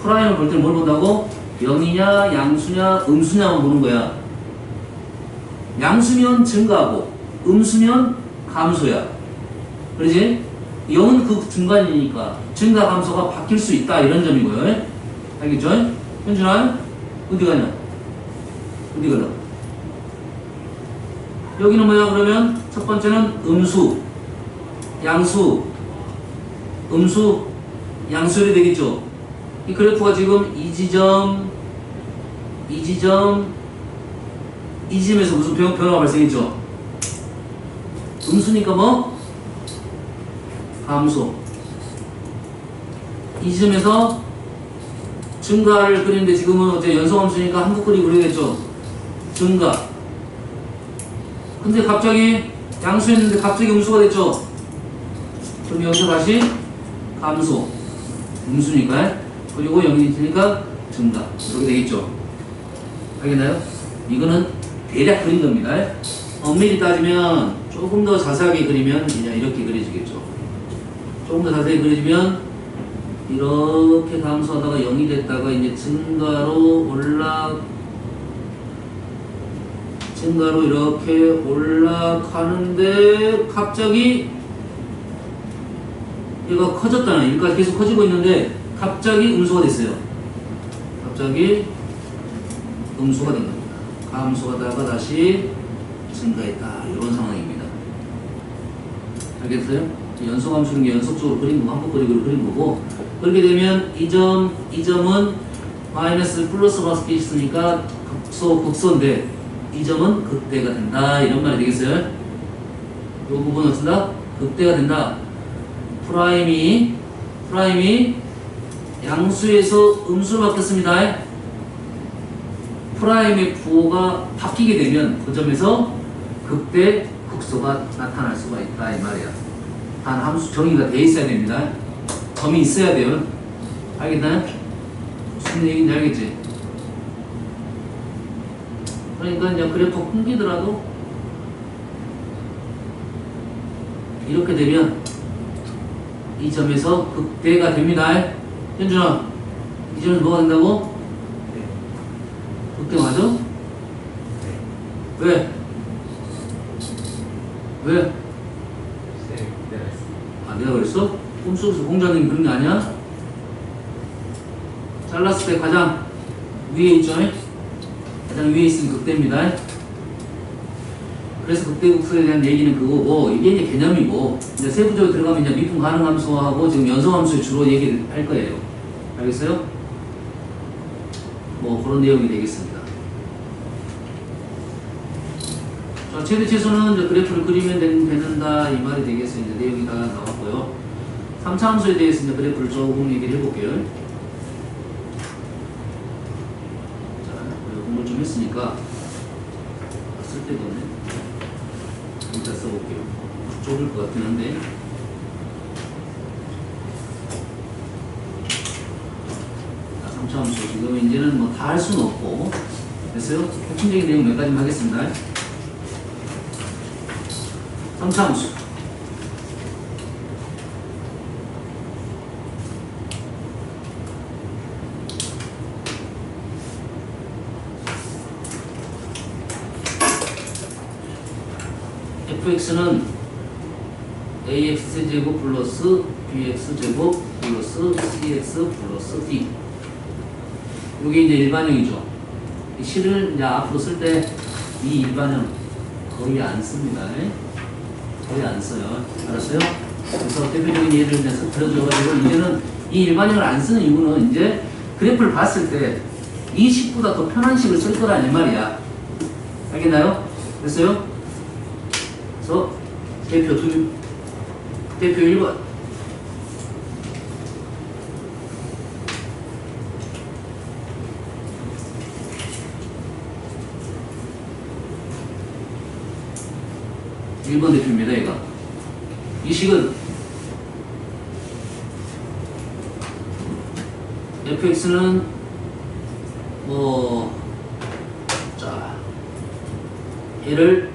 Speaker 1: 프라임을 볼 때는 뭘 본다고? 0이냐 양수냐 음수냐만 보는 거야. 양수면 증가하고 음수면 감소야. 그러지? 0은 그 중간이니까 증가 감소가 바뀔 수 있다 이런 점이고요. 알겠죠? 현준아 어디 가냐? 어디 가나? 여기는 뭐야 그러면 첫 번째는 음수 양수 음수 양수열이 되겠죠. 이 그래프가 지금 이 지점에서 무슨 변화가 발생했죠? 음수니까 뭐? 감소. 이 지점에서 증가를 그리는데 지금은 어째 연소함수니까 한국 그리 그려야겠죠? 증가. 근데 갑자기 양수였는데 갑자기 음수가 됐죠? 그럼 여기서 다시 감소. 음수니까. 그리고 여기 있으니까 증가. 이렇게 되겠죠? 알겠나요? 이거는 대략 그린 겁니다. 엄밀히 따지면 조금 더 자세하게 그리면 그냥 이렇게 그려지겠죠. 조금 더 자세히 그려지면 이렇게 감소하다가 0이 됐다가 이제 증가로 이렇게 올라가는데 갑자기 얘가 커졌잖아요. 여기까지 계속 커지고 있는데 갑자기 음수가 됐어요. 갑자기 음수가 된 겁니다. 감소하다가 다시 증가했다. 이런 상황입니다. 알겠어요? 연소감수는 게 연속적으로 그린 거고, 한국 그리기로 그린 거고, 그렇게 되면 이 점은 마이너스 플러스 바스켓 있으니까 극소인데, 이 점은 극대가 된다. 이런 말이 되겠어요? 이 부분은 어떻다? 극대가 된다. 프라임이 양수에서 음수로 바뀌었습니다. 프라임의 부호가 바뀌게 되면 그 점에서 극대, 극소가 나타날 수가 있다 이 말이야. 단 함수 정의가 돼 있어야 됩니다. 점이 있어야 돼요. 알겠나요? 무슨 얘기인지 알겠지? 그러니까 이제 그래프 끊기더라도 이렇게 되면 이 점에서 극대가 됩니다. 현준아, 이 점에서 뭐가 된다고? 극대 맞아? 왜? 왜? 아, 내가 그랬어? 꿈속에서 공자님이 그런 게 아니야? 잘랐을 때 가장 위에 있죠? 가장 위에 있으면 극대입니다. 그래서 극대극소에 대한 얘기는 그거고, 이게 이제 개념이고, 이제 세부적으로 들어가면 이제 미분 가능 함수하고 지금 연소함수에 주로 얘기를 할 거예요. 알겠어요? 뭐 그런 내용이 되겠습니다. 자, 최대 최소는 이제 그래프를 그리면 된다 이 말이 되겠어요. 이제 내용이 다 나왔고요. 3차 함수에 대해서 이제 그래프를 조금 얘기를 해볼게요. 자, 공부를 좀 했으니까 쓸 때도 없네. 일단 써볼게요. 좁을 것 같긴 한데. 자, 3차 함수. 지금 이제는 뭐 다 할 수는 없고. 됐어요? 핵심적인 내용 몇 가지만 하겠습니다. 3차 함수. fx는 ax제곱 플러스 bx제곱 플러스 cx 플러스 d. 이게 이제 일반형이죠. 이 실을 이제 앞으로 쓸 때 이 일반형 거의 안 씁니다. 거의 안 써요. 알았어요? 그래서 대표적인 예를 들어서 들어줘가지고 이제는 이 일반형을 안 쓰는 이유는 이제 그래프를 봤을 때 이 식보다 더 편한 식을 쓸 거라는 말이야. 알겠나요? 됐어요? 그래서 대표 1번. (1번) 대표입니다. 얘가 이 식은 fx는 자 얘를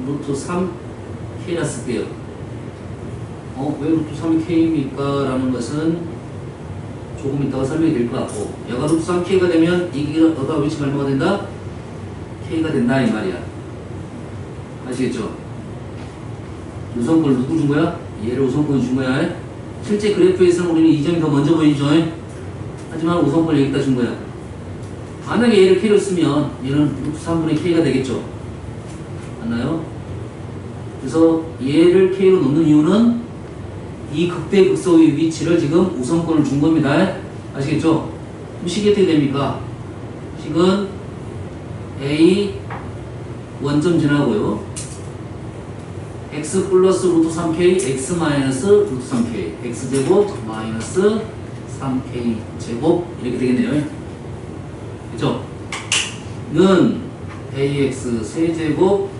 Speaker 1: 루트 3k라 쓸게요. 왜 루트 3k입니까? 라는 것은 조금 이따가 설명이 될 것 같고, 얘가 루트 3k가 되면 이가 위치가 얼마가 된다? k가 된다 이 말이야. 아시겠죠? 우선권을 누구 준 거야? 얘를 우선권을 준 거야. 실제 그래프에서는 우리는 이 점이 더 먼저 보이죠? 하지만 우선권을 여기다 준 거야. 만약에 얘를 k로 쓰면 얘는 루트 3분의 k가 되겠죠? 맞나요? 그래서 얘를 k로 놓는 이유는 이 극대극소의 위치를 지금 우선권을 준 겁니다. 아시겠죠? 그럼 식이 어떻게 됩니까? 식은 a 원점 지나고요. x 플러스 루트 3k, x 마이너스 루트 3k, x제곱 마이너스 3k 제곱 이렇게 되겠네요. 그쵸? 는 ax 세제곱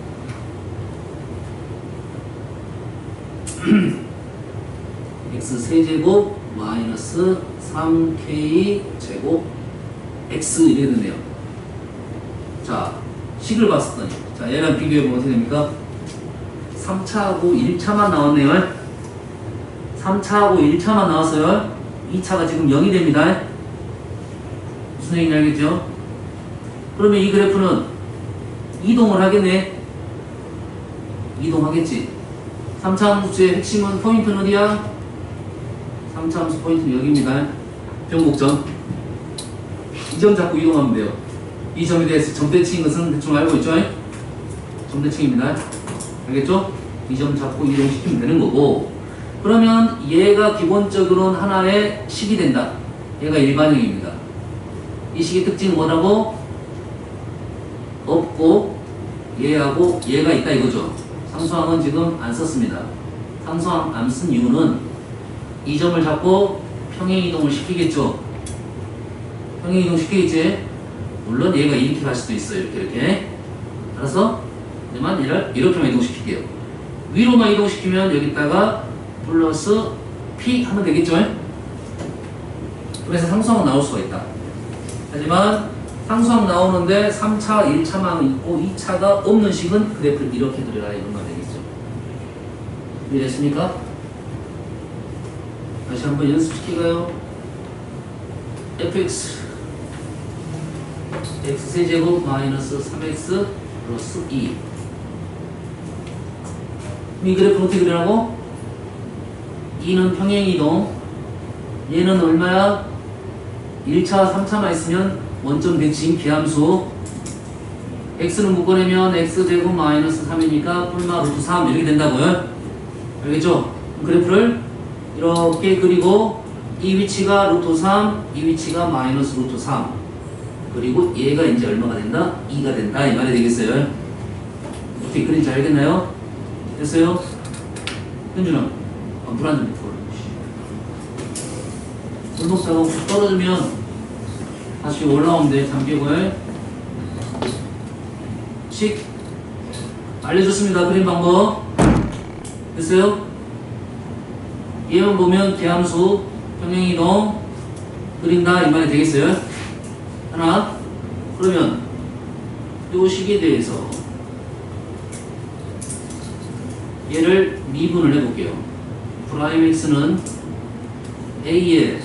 Speaker 1: x 세제곱 마이너스 3k 제곱 x 이렇게 되네요. 자, 식을 봤었더니 자, 얘랑 비교해보면 어떻게 됩니까? 3차하고 1차만 나왔네요. 3차하고 1차만 나왔어요. 2차가 지금 0이 됩니다. 무슨 얘기인지 알겠죠? 그러면 이 그래프는 이동을 하겠네. 이동하겠지. 3차 함수의 핵심은 포인트는 어디야? 3차 함수 포인트는 여기입니다. 변곡점. 이 점 잡고 이동하면 돼요. 이 점에 대해서 점대칭인 것은 대충 알고 있죠? 점대칭입니다. 알겠죠? 이 점 잡고 이동시키면 되는 거고, 그러면 얘가 기본적으로는 하나의 식이 된다. 얘가 일반형입니다. 이 식의 특징은 뭐라고? 없고 얘하고 얘가 있다 이거죠. 상수항은 지금 안 썼습니다. 상수항 안 쓴 이유는 이 점을 잡고 평행이동을 시키겠죠. 평행이동 시키겠지. 물론 얘가 이렇게 갈 수도 있어요. 이렇게 알아서 하지만 얘를 이렇게만 이동시킬게요. 위로만 이동시키면 여기다가 플러스 p 하면 되겠죠. 그래서 상수항은 나올 수가 있다. 하지만 상수항 나오는데 3차, 1차만 있고 2차가 없는 식은 그래프를 이렇게 그려라 이런 말 되겠죠. 이해됐습니까? 다시 한번 연습시킬까요? fx x세제곱 마이너스 3x 플러스 2. 이 그래프는 어떻게 그리라고? 2는 평행이동, 얘는 얼마야? 1차, 3차만 있으면 원점 대칭 기함수, x는 묶어내면 x제곱 마이너스 3이니까 뿔마 루트 3 이렇게 된다고요. 알겠죠? 그래프를 이렇게 그리고 이 위치가 루트 3, 이 위치가 마이너스 루트 3, 그리고 얘가 이제 얼마가 된다? 2가 된다 이 말이 되겠어요. 어떻게 그린지 알겠나요? 됐어요? 현준아, 물 한 점 부어. 물 먹다가 혹시 떨어지면 다시 올라오면 돼. 잠기고요. 식 알려줬습니다. 그림 방법. 됐어요? 얘만 보면 기함수, 평행이동 그린다 이 말이 되겠어요? 하나. 그러면 이 식에 대해서 얘를 미분을 해볼게요. 프라임 x는 a의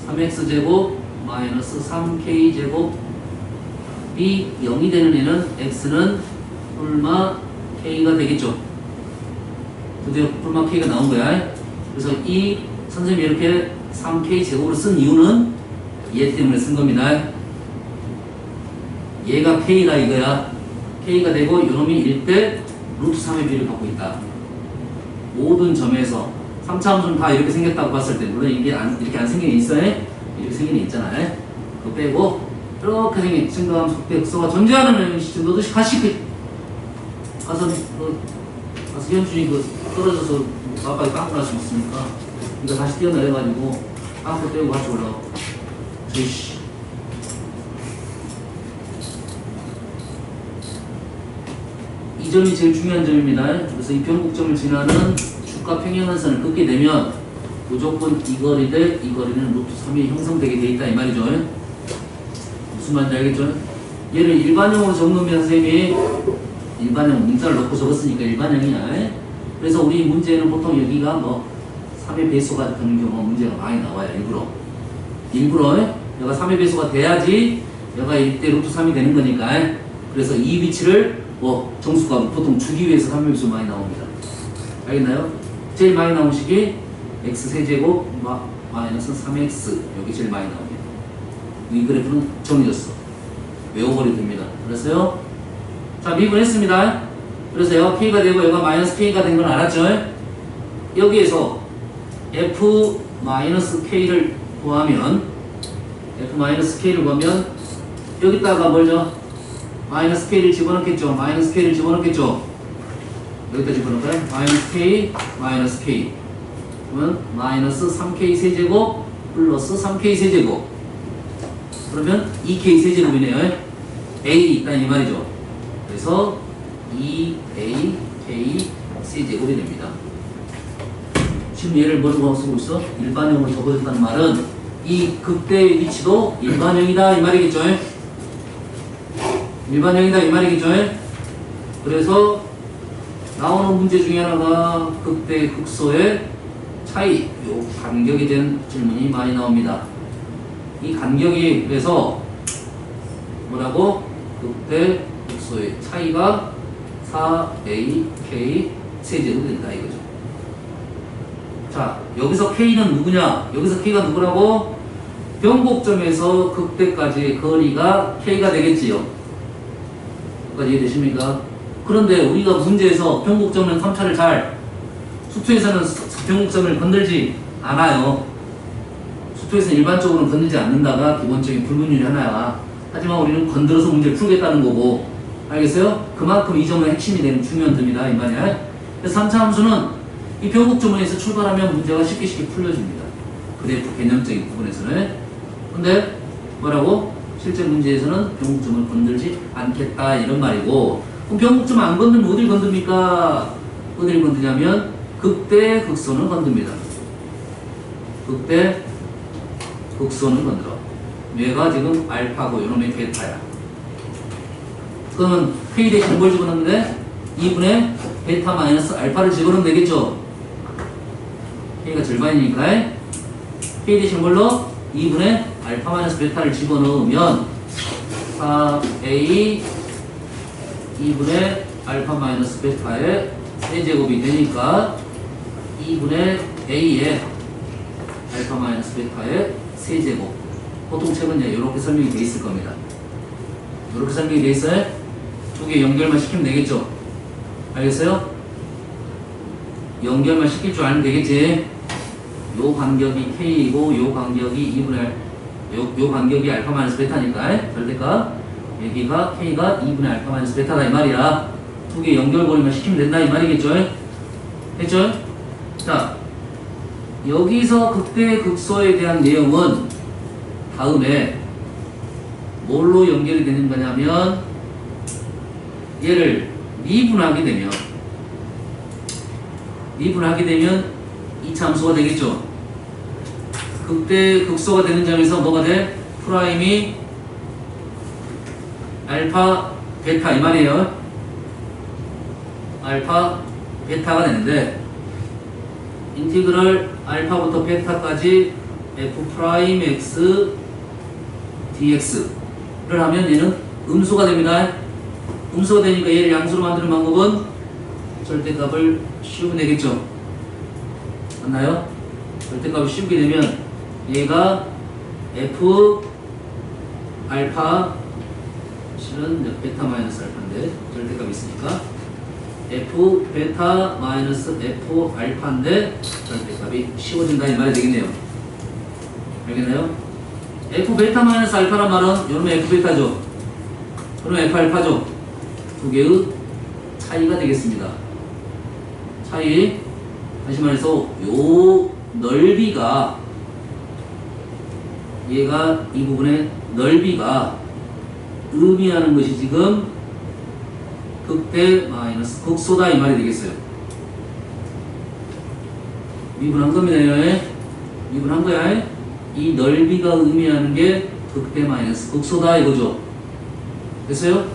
Speaker 1: 3x제곱 마이너스 3k제곱 b 0이 되는 애는 x는 뿔마 k가 되겠죠. 드디어 뿔마 k가 나온 거야. 그래서 이 선생님이 이렇게 3k제곱으로 쓴 이유는 얘 때문에 쓴 겁니다. 얘가 k가 이거야. k가 되고 요놈이 1대 루트 3의 비를 갖고 있다. 모든 점에서 3차 함수는 다 이렇게 생겼다고 봤을 때, 물론 이게 이렇게 안 생긴 게 있어요? 이렇게 생긴 게 있잖아요. 그거 빼고 이렇게 생긴 증가함수 극대 극소가 존재하는 시점도 가시 가서 현준이 떨어져서 바닥에 빵꾸 날 수 있으니까 이거 다시 뛰어내려가지고 빵꾸 떼고 같이 올라가. 저이씨. 이 점이 제일 중요한 점입니다. 그래서 이 변곡점을 지나는 주가 평행한선을 긋게 되면 무조건 이 거리 대 이 거리는 루트 3이 형성되게 돼 있다 이 말이죠. 무슨 말인지 알겠죠? 얘를 일반형으로 적으면 선생님이 일반형 문자를 넣고 적었으니까 일반형이야. 그래서 우리 문제는 보통 여기가 뭐 3의 배수가 되는 경우가 문제가 많이 나와요. 일부러 얘가 3의 배수가 돼야지 얘가 이때 루트 3이 되는 거니까. 그래서 이 위치를 뭐 정수값 보통 주기 위해서 3의 배수 많이 나옵니다. 알겠나요? 제일 많이 나온 식이 x세제곱 마이너스 3x 여기 제일 많이 나옵니다. 이 그래프는 정해졌어. 외워버려도 됩니다. 그래서요. 자, 미분했습니다. 그래서 얘가 k가 되고 얘가 마이너스 k가 된 건 알았죠? 여기에서 f-k를 구하면 f-k를 구하면 여기다가 뭘요? 마이너스 k를 집어넣겠죠? 마이너스 k를 집어넣겠죠? 여기다 집어넣을까요? 마이너스 k 그러면 마이너스 3k 세제곱 플러스 3k 세제곱 그러면 2k 세제곱이네요. a 있다 이 말이죠. 그래서 2a k 세제곱이 됩니다. 지금 얘를 뭐라고 쓰고 있어? 일반형으로 적어줬다는 말은 이 극대의 위치도 일반형이다 이 말이겠죠? 일반형이다 이 말이겠죠? 그래서 나오는 문제 중에 하나가 극대 극소의 차이, 요 간격에 대한 질문이 많이 나옵니다. 이 간격이 그래서 뭐라고? 극대 극소의 차이가 4ak 세제곱 된다 이거죠. 자, 여기서 k는 누구냐? 여기서 k가 누구라고? 변곡점에서 극대까지의 거리가 k가 되겠지요. 여기까지 이해되십니까? 그런데 우리가 문제에서 변곡점은 3차를 잘 수투에서는 변곡점을 건들지 않아요. 수투에서는 일반적으로는 건들지 않는다가 기본적인 불분율이 하나야. 하지만 우리는 건드려서 문제를 풀겠다는 거고 알겠어요? 그만큼 이 점은 핵심이 되는 중요한 점이다 이 말이야. 그래서 3차 함수는 이 변곡점에서 출발하면 문제가 쉽게 풀려집니다. 그래프 개념적인 부분에서는. 근데 뭐라고? 실제 문제에서는 변곡점을 건들지 않겠다 이런 말이고 그럼 변곡점 안 건들면 어딜 건듭니까? 어딜 건드냐면 극대 극소는 건듭니다. 극대 극소는 건드려. 얘가 지금 알파고 요놈의 베타야. 그러면 K 대신 뭘 집어넣는데? 2분의 베타 마이너스 알파를 집어넣으면 되겠죠? K가 절반이니까 K 대신 뭘로? 2분의 알파 마이너스 베타를 집어넣으면 4A 2분의 알파 마이너스 베타의 세제곱이 되니까 2분의 A의 알파 마이너스 베타의 세제곱. 보통 책은 이렇게 설명이 되어 있을 겁니다. 이렇게 설명이 되어 있어요? 두 개 연결만 시키면 되겠죠? 알겠어요? 연결만 시킬 줄 알면 되겠지? 요 간격이 K이고 요 간격이 2분의 요 간격이 알파 마이너스 베타니까 절대값 여기가 K가 2분의 알파 마이너스 베타다 이 말이야. 두 개 연결고리만 시키면 된다 이 말이겠죠? 됐죠? 자, 여기서 극대 극소에 대한 내용은 다음에 뭘로 연결이 되는 거냐면 얘를 미분하게 되면 이 참수가 되겠죠. 극대 극소가 되는 점에서 뭐가 돼? 프라임이 알파 베타 이 말이에요. 알파 베타가 되는데 인티그럴 알파부터 베타까지 f 프라임 x dx를 하면 얘는 음수가 됩니다. 음수가 되니까 얘를 양수로 만드는 방법은 절대값을 씌우면 되겠죠. 맞나요? 절대값을 씌우게 되면 얘가 f 알파 실은 베타 마이너스 알파인데 절대값이 있으니까 F 베타 마이너스 F 알파인데 절대값이 씌워진다 이 말이 되겠네요. 알겠나요? F 베타 마이너스 알파란 말은 요놈의 F 베타죠. 그럼 F 알파죠. 두 개의 차이가 되겠습니다. 차이, 다시 말해서 요 넓이가, 얘가 이 부분의 넓이가 의미하는 것이 지금 극대 마이너스 극소다 이 말이 되겠어요. 미분한 겁니다. 미분한 거야. 이 넓이가 의미하는 게 극대 마이너스 극소다 이거죠. 됐어요?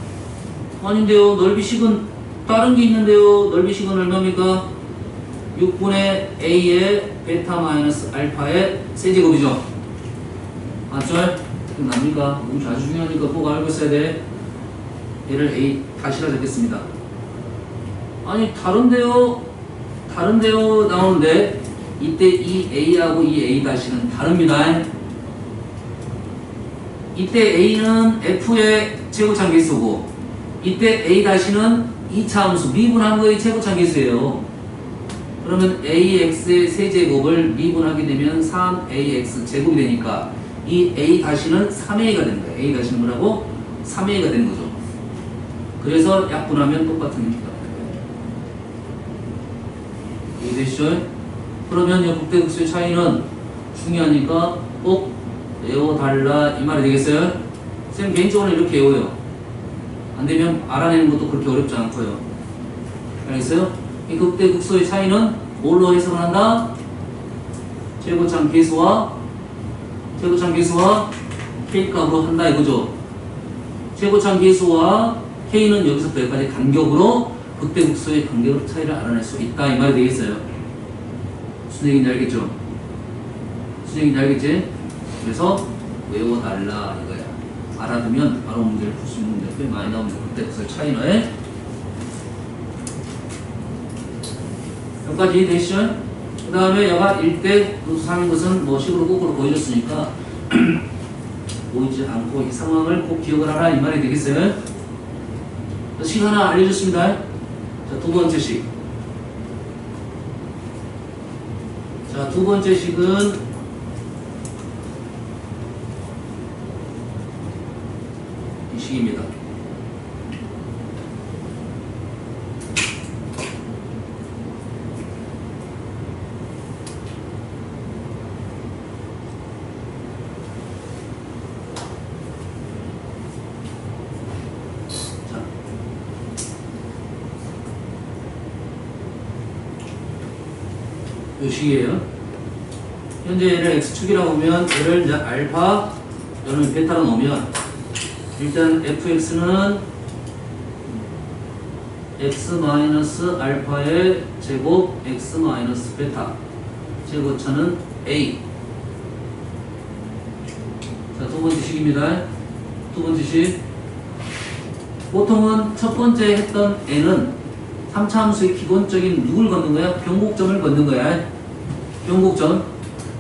Speaker 1: 아닌데요. 넓이식은 다른 게 있는데요. 넓이식은 얼마입니까? 6분의 A의 베타 마이너스 알파의 세제곱이죠. 맞죠? 납니까? 이거 아주 중요하니까 꼭 알고 있어야 돼. 얘를 A 다시라 적겠습니다. 아니 다른데요 나오는데 이때 이 A하고 이 A 다시는 다릅니다. 이때 A는 F의 제곱차 계수고 이때 A 다시는 2차 함수 미분한 거의 제곱차 계수예요. 그러면 AX의 세제곱을 미분하게 되면 3AX 제곱이 되니까 이 A 다시는 3A가 되는 거예요. A 다시는 뭐라고? 3A가 되는 거죠. 그래서 약분하면 똑같은 입니다. 이해되시죠? 그러면 이 극대극소의 차이는 중요하니까 꼭 외워달라 이 말이 되겠어요? 쌤 개인적으로 이렇게 외워요. 안되면 알아내는 것도 그렇게 어렵지 않고요. 알겠어요? 이 극대극소의 차이는 뭘로 해석을 한다? 최고참 계수와 K값으로 한다 이거죠. 최고참 계수와 K는 여기서부터 여기까지 간격으로 극대극소의 간격 차이를 알아낼 수 있다 이 말이 되겠어요. 무슨 얘기인지 알겠죠? 무슨 얘기인지 알겠지? 그래서 외워달라 이거야. 알아두면 바로 문제를 풀 수 있는 문제가 꽤 많이 나옵니다. 극대극소의 차이는. 여기까지 되시죠? 그 다음에 여가 1대 루트 3인 것은 뭐 식으로 거꾸로 보여줬으니까 보이지 않고 이 상황을 꼭 기억을 하라 이 말이 되겠어요? 식 하나 알려줬습니다. 자, 두 번째 식. 자, 두 번째 식은 이 식입니다. 요 식이에요. 현재 얘를 x축이라고 하면 얘를 이제 알파, 얘는 베타로 놓으면 일단 fx는 x 마이너스 알파의 제곱 x 마이너스 베타 제곱차는 a. 자, 두 번째 식입니다. 두 번째 식. 보통은 첫 번째 했던 n은 3차 함수의 기본적인 누굴 걷는 거야? 변곡점을 걷는 거야. 변곡점.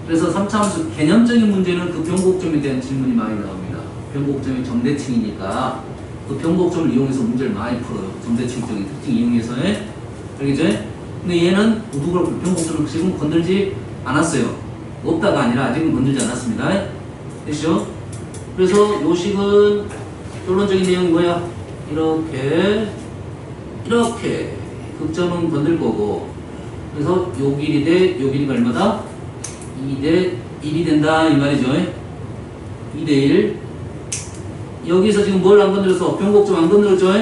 Speaker 1: 그래서 3차 함수 개념적인 문제는 그 변곡점에 대한 질문이 많이 나옵니다. 변곡점이 점대칭이니까 그 변곡점을 이용해서 문제를 많이 풀어요. 점대칭적인 특징 이용해서. 알겠죠? 근데 얘는 누굴 변곡점을 지금 건들지 않았어요. 없다가 아니라 아직은 건들지 않았습니다. 됐죠? 그래서 요 식은 결론적인 내용이 뭐야? 이렇게 극점은 건들 거고, 그래서 요 길이 대 요 길이가 얼마다? 2대 1이 된다 이 말이죠. 2대 1. 여기서 지금 뭘 안 건드렸어? 변곡점 안 건드렸죠?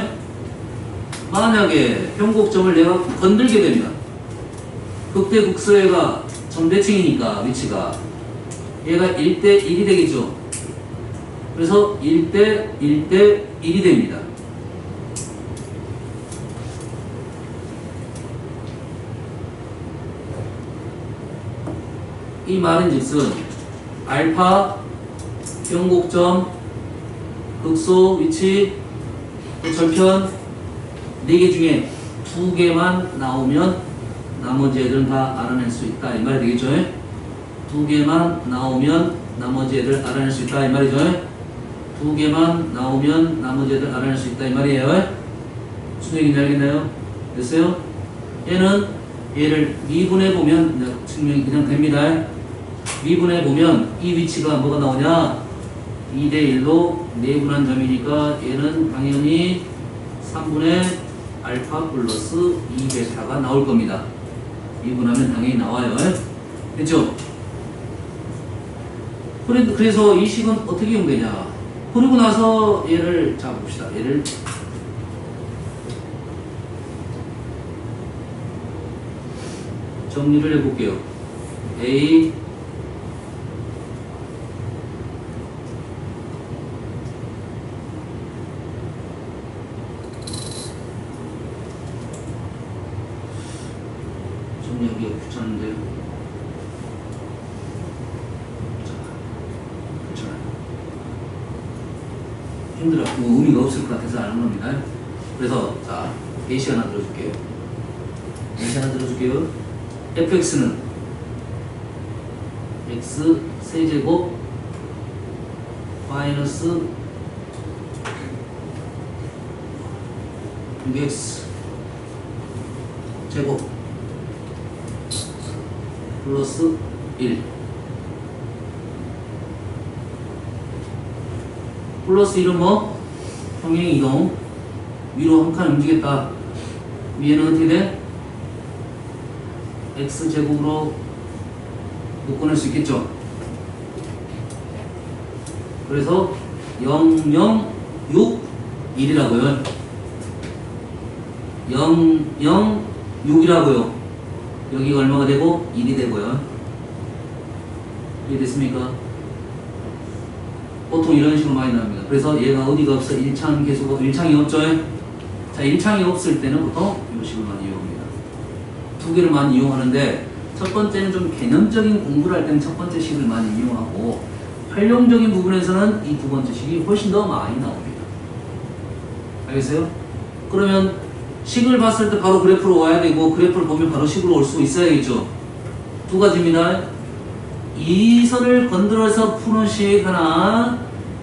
Speaker 1: 만약에 변곡점을 내가 건들게 되면 극대극소해가 점대칭이니까 위치가 얘가 1대 1이 되겠죠. 그래서 1대 1이 됩니다. 이 말은 즉슨 알파, 변곡점, 극소, 위치, 절편 4개 중에 2개만 나오면 나머지 애들은 다 알아낼 수 있다 이 말이 되겠죠? 2개만 나오면 나머지 애들 알아낼 수 있다 이 말이죠? 2개만 나오면 나머지 애들 알아낼 수 있다 이 말이에요. 무슨 얘기인지 알겠나요? 됐어요? 얘는 얘를 미분해 보면 증명이 그냥 됩니다. 미분해 보면 이 위치가 뭐가 나오냐? 2대 1로 내분한 점이니까 얘는 당연히 3분의 알파 플러스 2베타가 나올 겁니다. 미분하면 당연히 나와요. 됐죠? 그래서 이 식은 어떻게 이용되냐? 그리고 나서 얘를 자 봅시다. 얘를 정리를 해볼게요. A 정리하기가 귀찮은데요. 자, 괜찮아요. 힘들어. 뭐 의미가 없을 것 같아서 안 하는 겁니다. 그래서 자, 예시 하나 들어줄게요. 예시 하나 들어줄게요. fx는 x 세제곱 마이너스 6x 제곱 플러스 1 플러스 1은 뭐? 평행 이동 위로 한 칸 움직였다. 위에는 어떻게 돼? x제곱으로 묶어낼 수 있겠죠. 그래서 0, 0, 6, 1이라고요. 0, 0, 6이라고요. 여기가 얼마가 되고 1이 되고요. 이해됐습니까? 보통 이런 식으로 많이 나옵니다. 그래서 얘가 어디가 없어? 1창 계속 1창이 없죠. 자, 1창이 없을 때는 보통 이 식을 많이 이용합니다. 두 개를 많이 이용하는데 첫 번째는 좀 개념적인 공부를 할 때는 첫 번째 식을 많이 이용하고 활용적인 부분에서는 이 두 번째 식이 훨씬 더 많이 나옵니다. 알겠어요? 그러면 식을 봤을 때 바로 그래프로 와야 되고 그래프를 보면 바로 식으로 올 수 있어야겠죠. 두 가지입니다. 이 선을 건드려서 푸는 식 하나,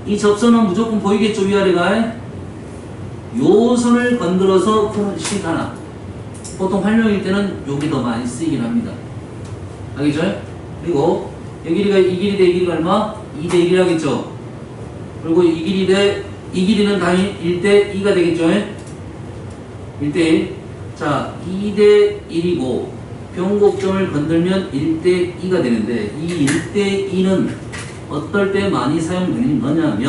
Speaker 1: 이 접선은 무조건 보이겠죠, 위아래가. 요 선을 건드려서 푸는 식 하나. 보통 활용일 때는 여기 더 많이 쓰이긴 합니다. 알겠죠? 그리고 이 길이가 이 길이 대 이 길이가 얼마? 2대 1이 하겠죠. 그리고 이 길이 대 이 길이는 당연히 1대 2가 되겠죠. 1대 1. 자, 2대 1이고 변곡점을 건들면 1대 2가 되는데 이 1대 2는 어떨 때 많이 사용되는 거냐면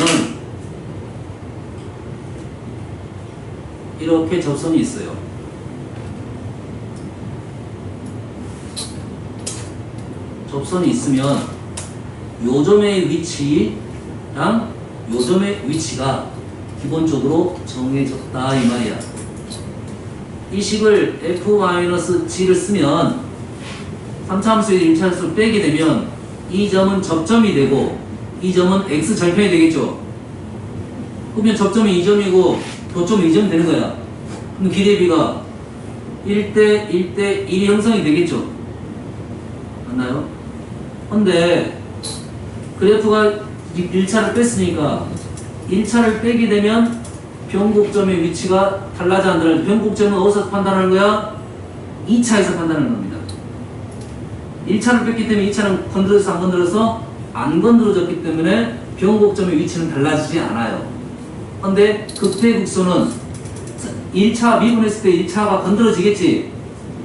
Speaker 1: 이렇게 접선이 있어요. 접선이 있으면 요 점의 위치랑 요 점의 위치가 기본적으로 정해졌다 이 말이야. 이 식을 f-g를 쓰면 3차함수의 1차함수를 빼게 되면 이 점은 접점이 되고 이 점은 x절편이 되겠죠. 그러면 접점이 2점이고 교점이 2점 되는 거야. 그럼 기대비가 1대 1대 1이 형성이 되겠죠. 맞나요? 근데 그래프가 1차를 뺐으니까 1차를 빼게 되면 변곡점의 위치가 달라져 안 달라져? 변곡점은 어디서 판단하는 거야? 2차에서 판단하는 겁니다. 1차를 뺐기 때문에 2차는 건드려서 안 건드려서 안 건드려졌기 때문에 변곡점의 위치는 달라지지 않아요. 근데 극대극소는 1차 미분했을 때 1차가 건드려지겠지.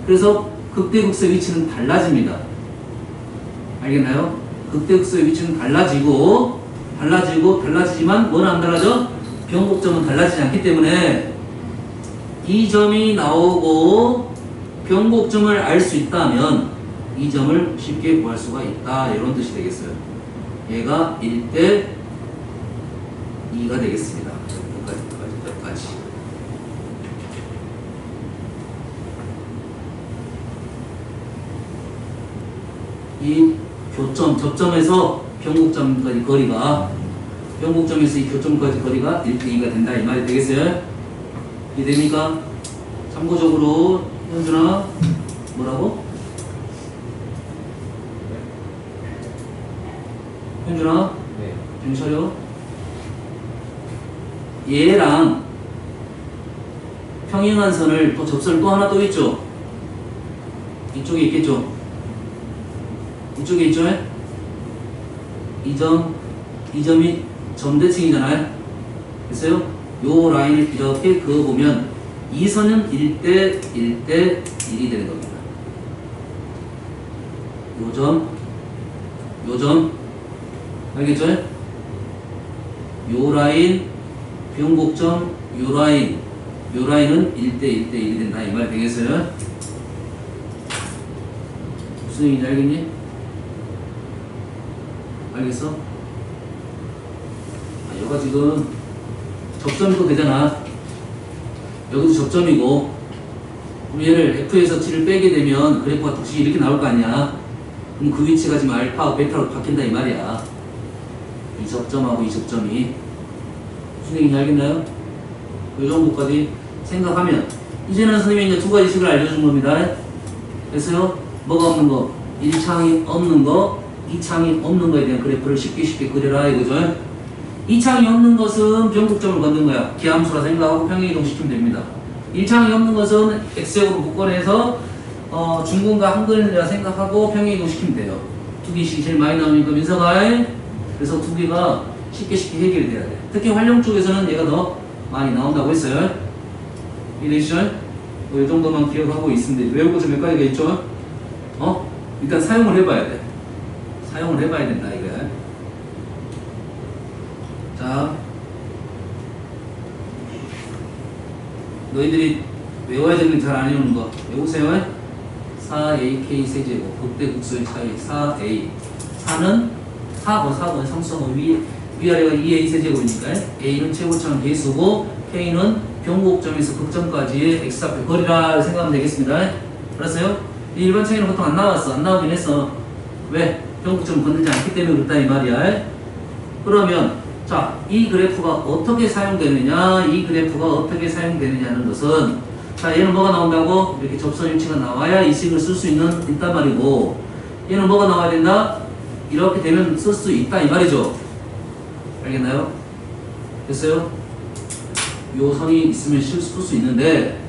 Speaker 1: 그래서 극대극소의 위치는 달라집니다. 알겠나요? 극대극소의 위치는 달라지지만 뭐는 안 달라져? 변곡점은 달라지지 않기 때문에 이 점이 나오고 변곡점을 알 수 있다면 이 점을 쉽게 구할 수가 있다. 이런 뜻이 되겠어요. 얘가 1대 2가 되겠습니다. 여기까지. 이 교점, 접점에서 변곡점까지 거리가 변곡점에서 이 교점까지 거리가 1대 2가 된다 이 말이 되겠어요? 이해됩니까? 참고적으로 현준아 뭐라고? 현준아?
Speaker 2: 네.
Speaker 1: 정신 차려. 얘랑 평행한 선을 또 접선을 또 하나 또 있죠. 이쪽에 있겠죠. 이쪽에 있죠. 이 점이 점대칭이잖아요. 됐어요? 요 라인을 이렇게 그어보면 이 선은 1대 1대 1이 되는 겁니다. 요 점, 알겠죠? 요 라인, 변곡점, 요 라인은 1대 1대 1이 된다. 이 말 되겠어요? 무슨 얘기인지 알겠니? 알겠어? 여기가 지금 접점도 되잖아. 여기도 접점이고, 그럼 얘를 F에서 T를 빼게 되면 그래프가 독식이 이렇게 나올 거 아니야. 그럼 그 위치가 지금 알파하고 베타로 바뀐다 이 말이야. 이 접점하고 이 접점이. 무슨 얘기인지 알겠나요? 이 정도까지 생각하면 이제는 선생님이 이제 두 가지 식을 알려준 겁니다. 됐어요? 뭐가 없는 거? 1창이 없는 거, 2창이 없는 거에 대한 그래프를 쉽게 그려라 이거죠. 2창이 없는 것은 변곡점을 걷는 거야. 기함수라 생각하고 평행이동시키면 됩니다. 1창이 없는 것은 x역으로 묶어내서 중근과 한근이라 생각하고 평행이동시키면 돼요. 두 개씩 제일 많이 나오니까 민서가. 그래서 두 개가 쉽게 해결이 돼야 돼. 특히 활용 쪽에서는 얘가 더 많이 나온다고 했어요. 이해되시죠? 이 정도만 기억하고 있으면 돼. 외울 것좀 몇 가지가 있죠? 일단 사용을 해봐야 돼. 사용을 해봐야 된다, 이게. 자, 너희들이 외워야 되는 잘 안 외우는 거. 외우세요. 4AK 세제곱, 극대 극소의 차이 4A. 4는 4번 상수하고 위아래가 2A 세제곱이니까 A는 최고점 개수고 K는 변곡점에서 극점까지의 X 앞에 거리라 생각하면 되겠습니다. 알았어요? 이 일반 차이는 보통 안 나왔어. 안 나오긴 했어. 왜? 변곡점을 건들지 않기 때문에 그렇다 이 말이야. 그러면 자, 이 그래프가 어떻게 사용되느냐, 이 그래프가 어떻게 사용되느냐는 것은, 자, 얘는 뭐가 나온다고? 이렇게 접선 위치가 나와야 이 식을 쓸 수 있단 말이고, 얘는 뭐가 나와야 된다? 이렇게 되면 쓸 수 있다 이 말이죠. 알겠나요? 됐어요? 요 선이 있으면 쓸 수 있는데,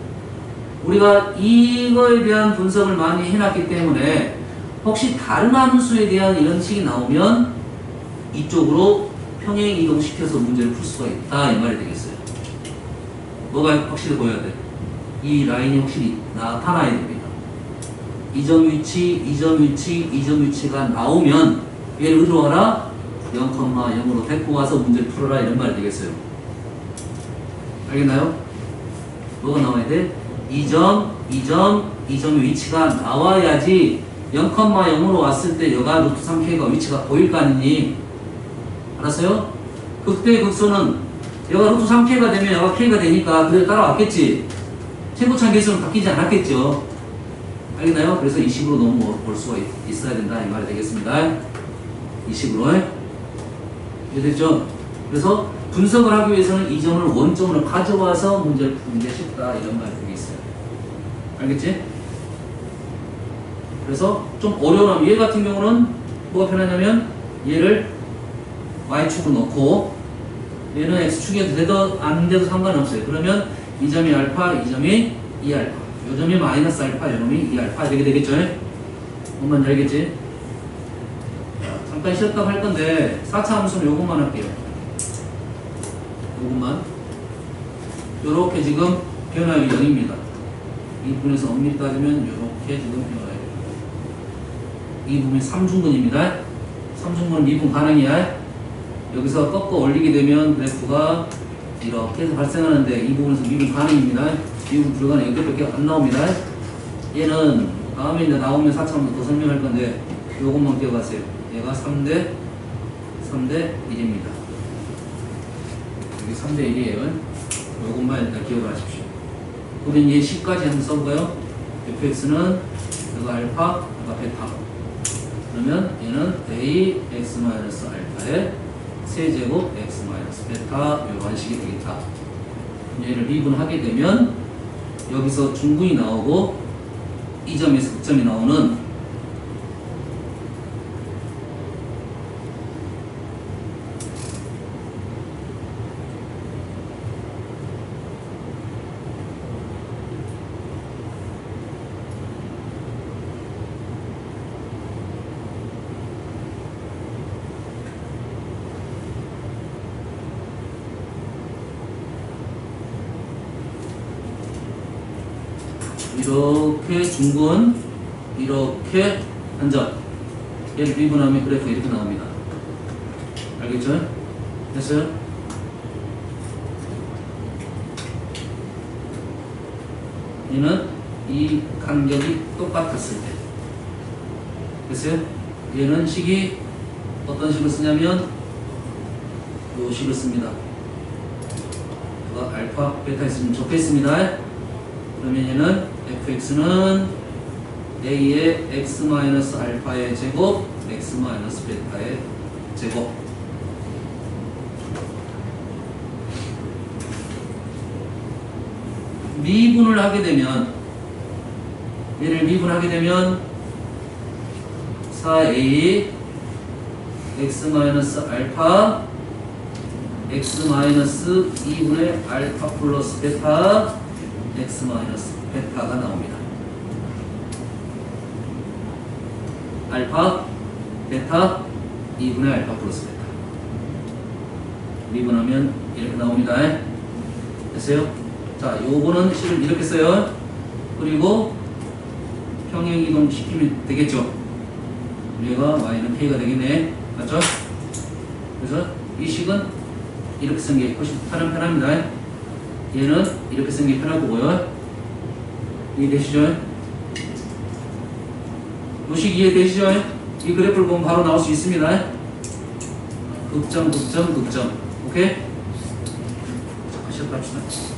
Speaker 1: 우리가 이거에 대한 분석을 많이 해놨기 때문에 혹시 다른 함수에 대한 이런 식이 나오면 이쪽으로 평행 이동시켜서 문제를 풀 수가 있다 이 말이 되겠어요. 뭐가 확실히 보여야 돼? 이 라인이 확실히 나타나야 됩니다. 이 점 위치, 이 점 위치, 이 점 위치가 나오면 얘를 어디로 와라? 0,0으로 데리고 와서 문제를 풀어라 이런 말이 되겠어요. 알겠나요? 뭐가 나와야 돼? 이 점의 위치가 나와야지 0,0으로 왔을 때 여가 루트 3K가 위치가 보일 거 아니니? 알았어요? 극대 극소는 여가 루트 3K가 되면 여가 K가 되니까 그대로 따라왔겠지? 최고차 개수는 바뀌지 않았겠죠? 알겠나요? 그래서 이 식으로 너무 볼 수가 있어야 된다 이 말이 되겠습니다. 이 식으로. 이해됐죠? 그래서 분석을 하기 위해서는 이 점을 원점으로 가져와서 문제를 푸는 게 쉽다 이런 말이 되겠어요. 알겠지? 그래서 좀 어려운 얘 같은 경우는 뭐가 편하냐면 얘를 Y축으로 넣고 얘는 X축이 돼도 안 돼도 상관없어요. 그러면 이 점이 알파, 이 점이 2알파, 요 점이 마이너스 알파, 요 점이 2알파 이렇게 되겠죠? 뭔 말인지 알겠지? 잠깐 쉬었다고 할 건데 4차 함수는 요것만 할게요. 요것만. 요렇게 지금 변화율이 0입니다. 이 부분에서 엄밀히 따지면 요렇게 지금 변화율이 이 부분이 3중근입니다. 3중근은 미분 가능이야. 여기서 꺾어 올리게 되면 그래프가 이렇게 해서 발생하는데 이 부분에서 미분 가능입니다. 미분 불가능 여기밖에 안 나옵니다. 얘는 다음에 이제 나오면 4차원도 더 설명할 건데 요것만 기억하세요. 얘가 3대 1입니다. 여기 3대 1이에요. 요것만 일단 기억을 하십시오. 그러면 얘 10까지 한번 써볼까요? fx는 여기가 알파, 여기가 베타. 그러면 얘는 a x-알파의 세제곱 x 베타 이런 식이 되겠다. 얘를 미분하게 되면 여기서 중근이 나오고 이 점에서 극점이 나오는 이렇게 중근, 이렇게 한점. 얘를 미분하면 그래프가 이렇게 나옵니다. 알겠죠? 됐어요? 얘는 이 간격이 똑같았을 때. 됐어요? 얘는 식이 어떤 식을 쓰냐면 요 식을 씁니다. 알파, 베타 있으면 적혀 있습니다. 그러면 얘는 fx는 a의 x-알파의 제곱, x-베타의 제곱. 미분을 하게 되면, 얘를 미분하게 되면 4a x-알파 x-2분의 알파 플러스 베타 x-베타가 나옵니다. 알파, 베타, 2분의 알파 플러스 베타. 미분하면 이렇게 나옵니다. 됐어요? 자, 요거는 실은 이렇게 써요. 그리고 평행이동 시키면 되겠죠? 얘가 y는 k가 되겠네. 맞죠? 그래서 이 식은 이렇게 쓴 게 훨씬 편합니다. 얘는 이렇게 쓴 게 편할 거고요. 이해되시죠? 요식 이해되시죠? 이 그래프를 보면 바로 나올 수 있습니다. 극점. 오케이? 자, 시작합시다.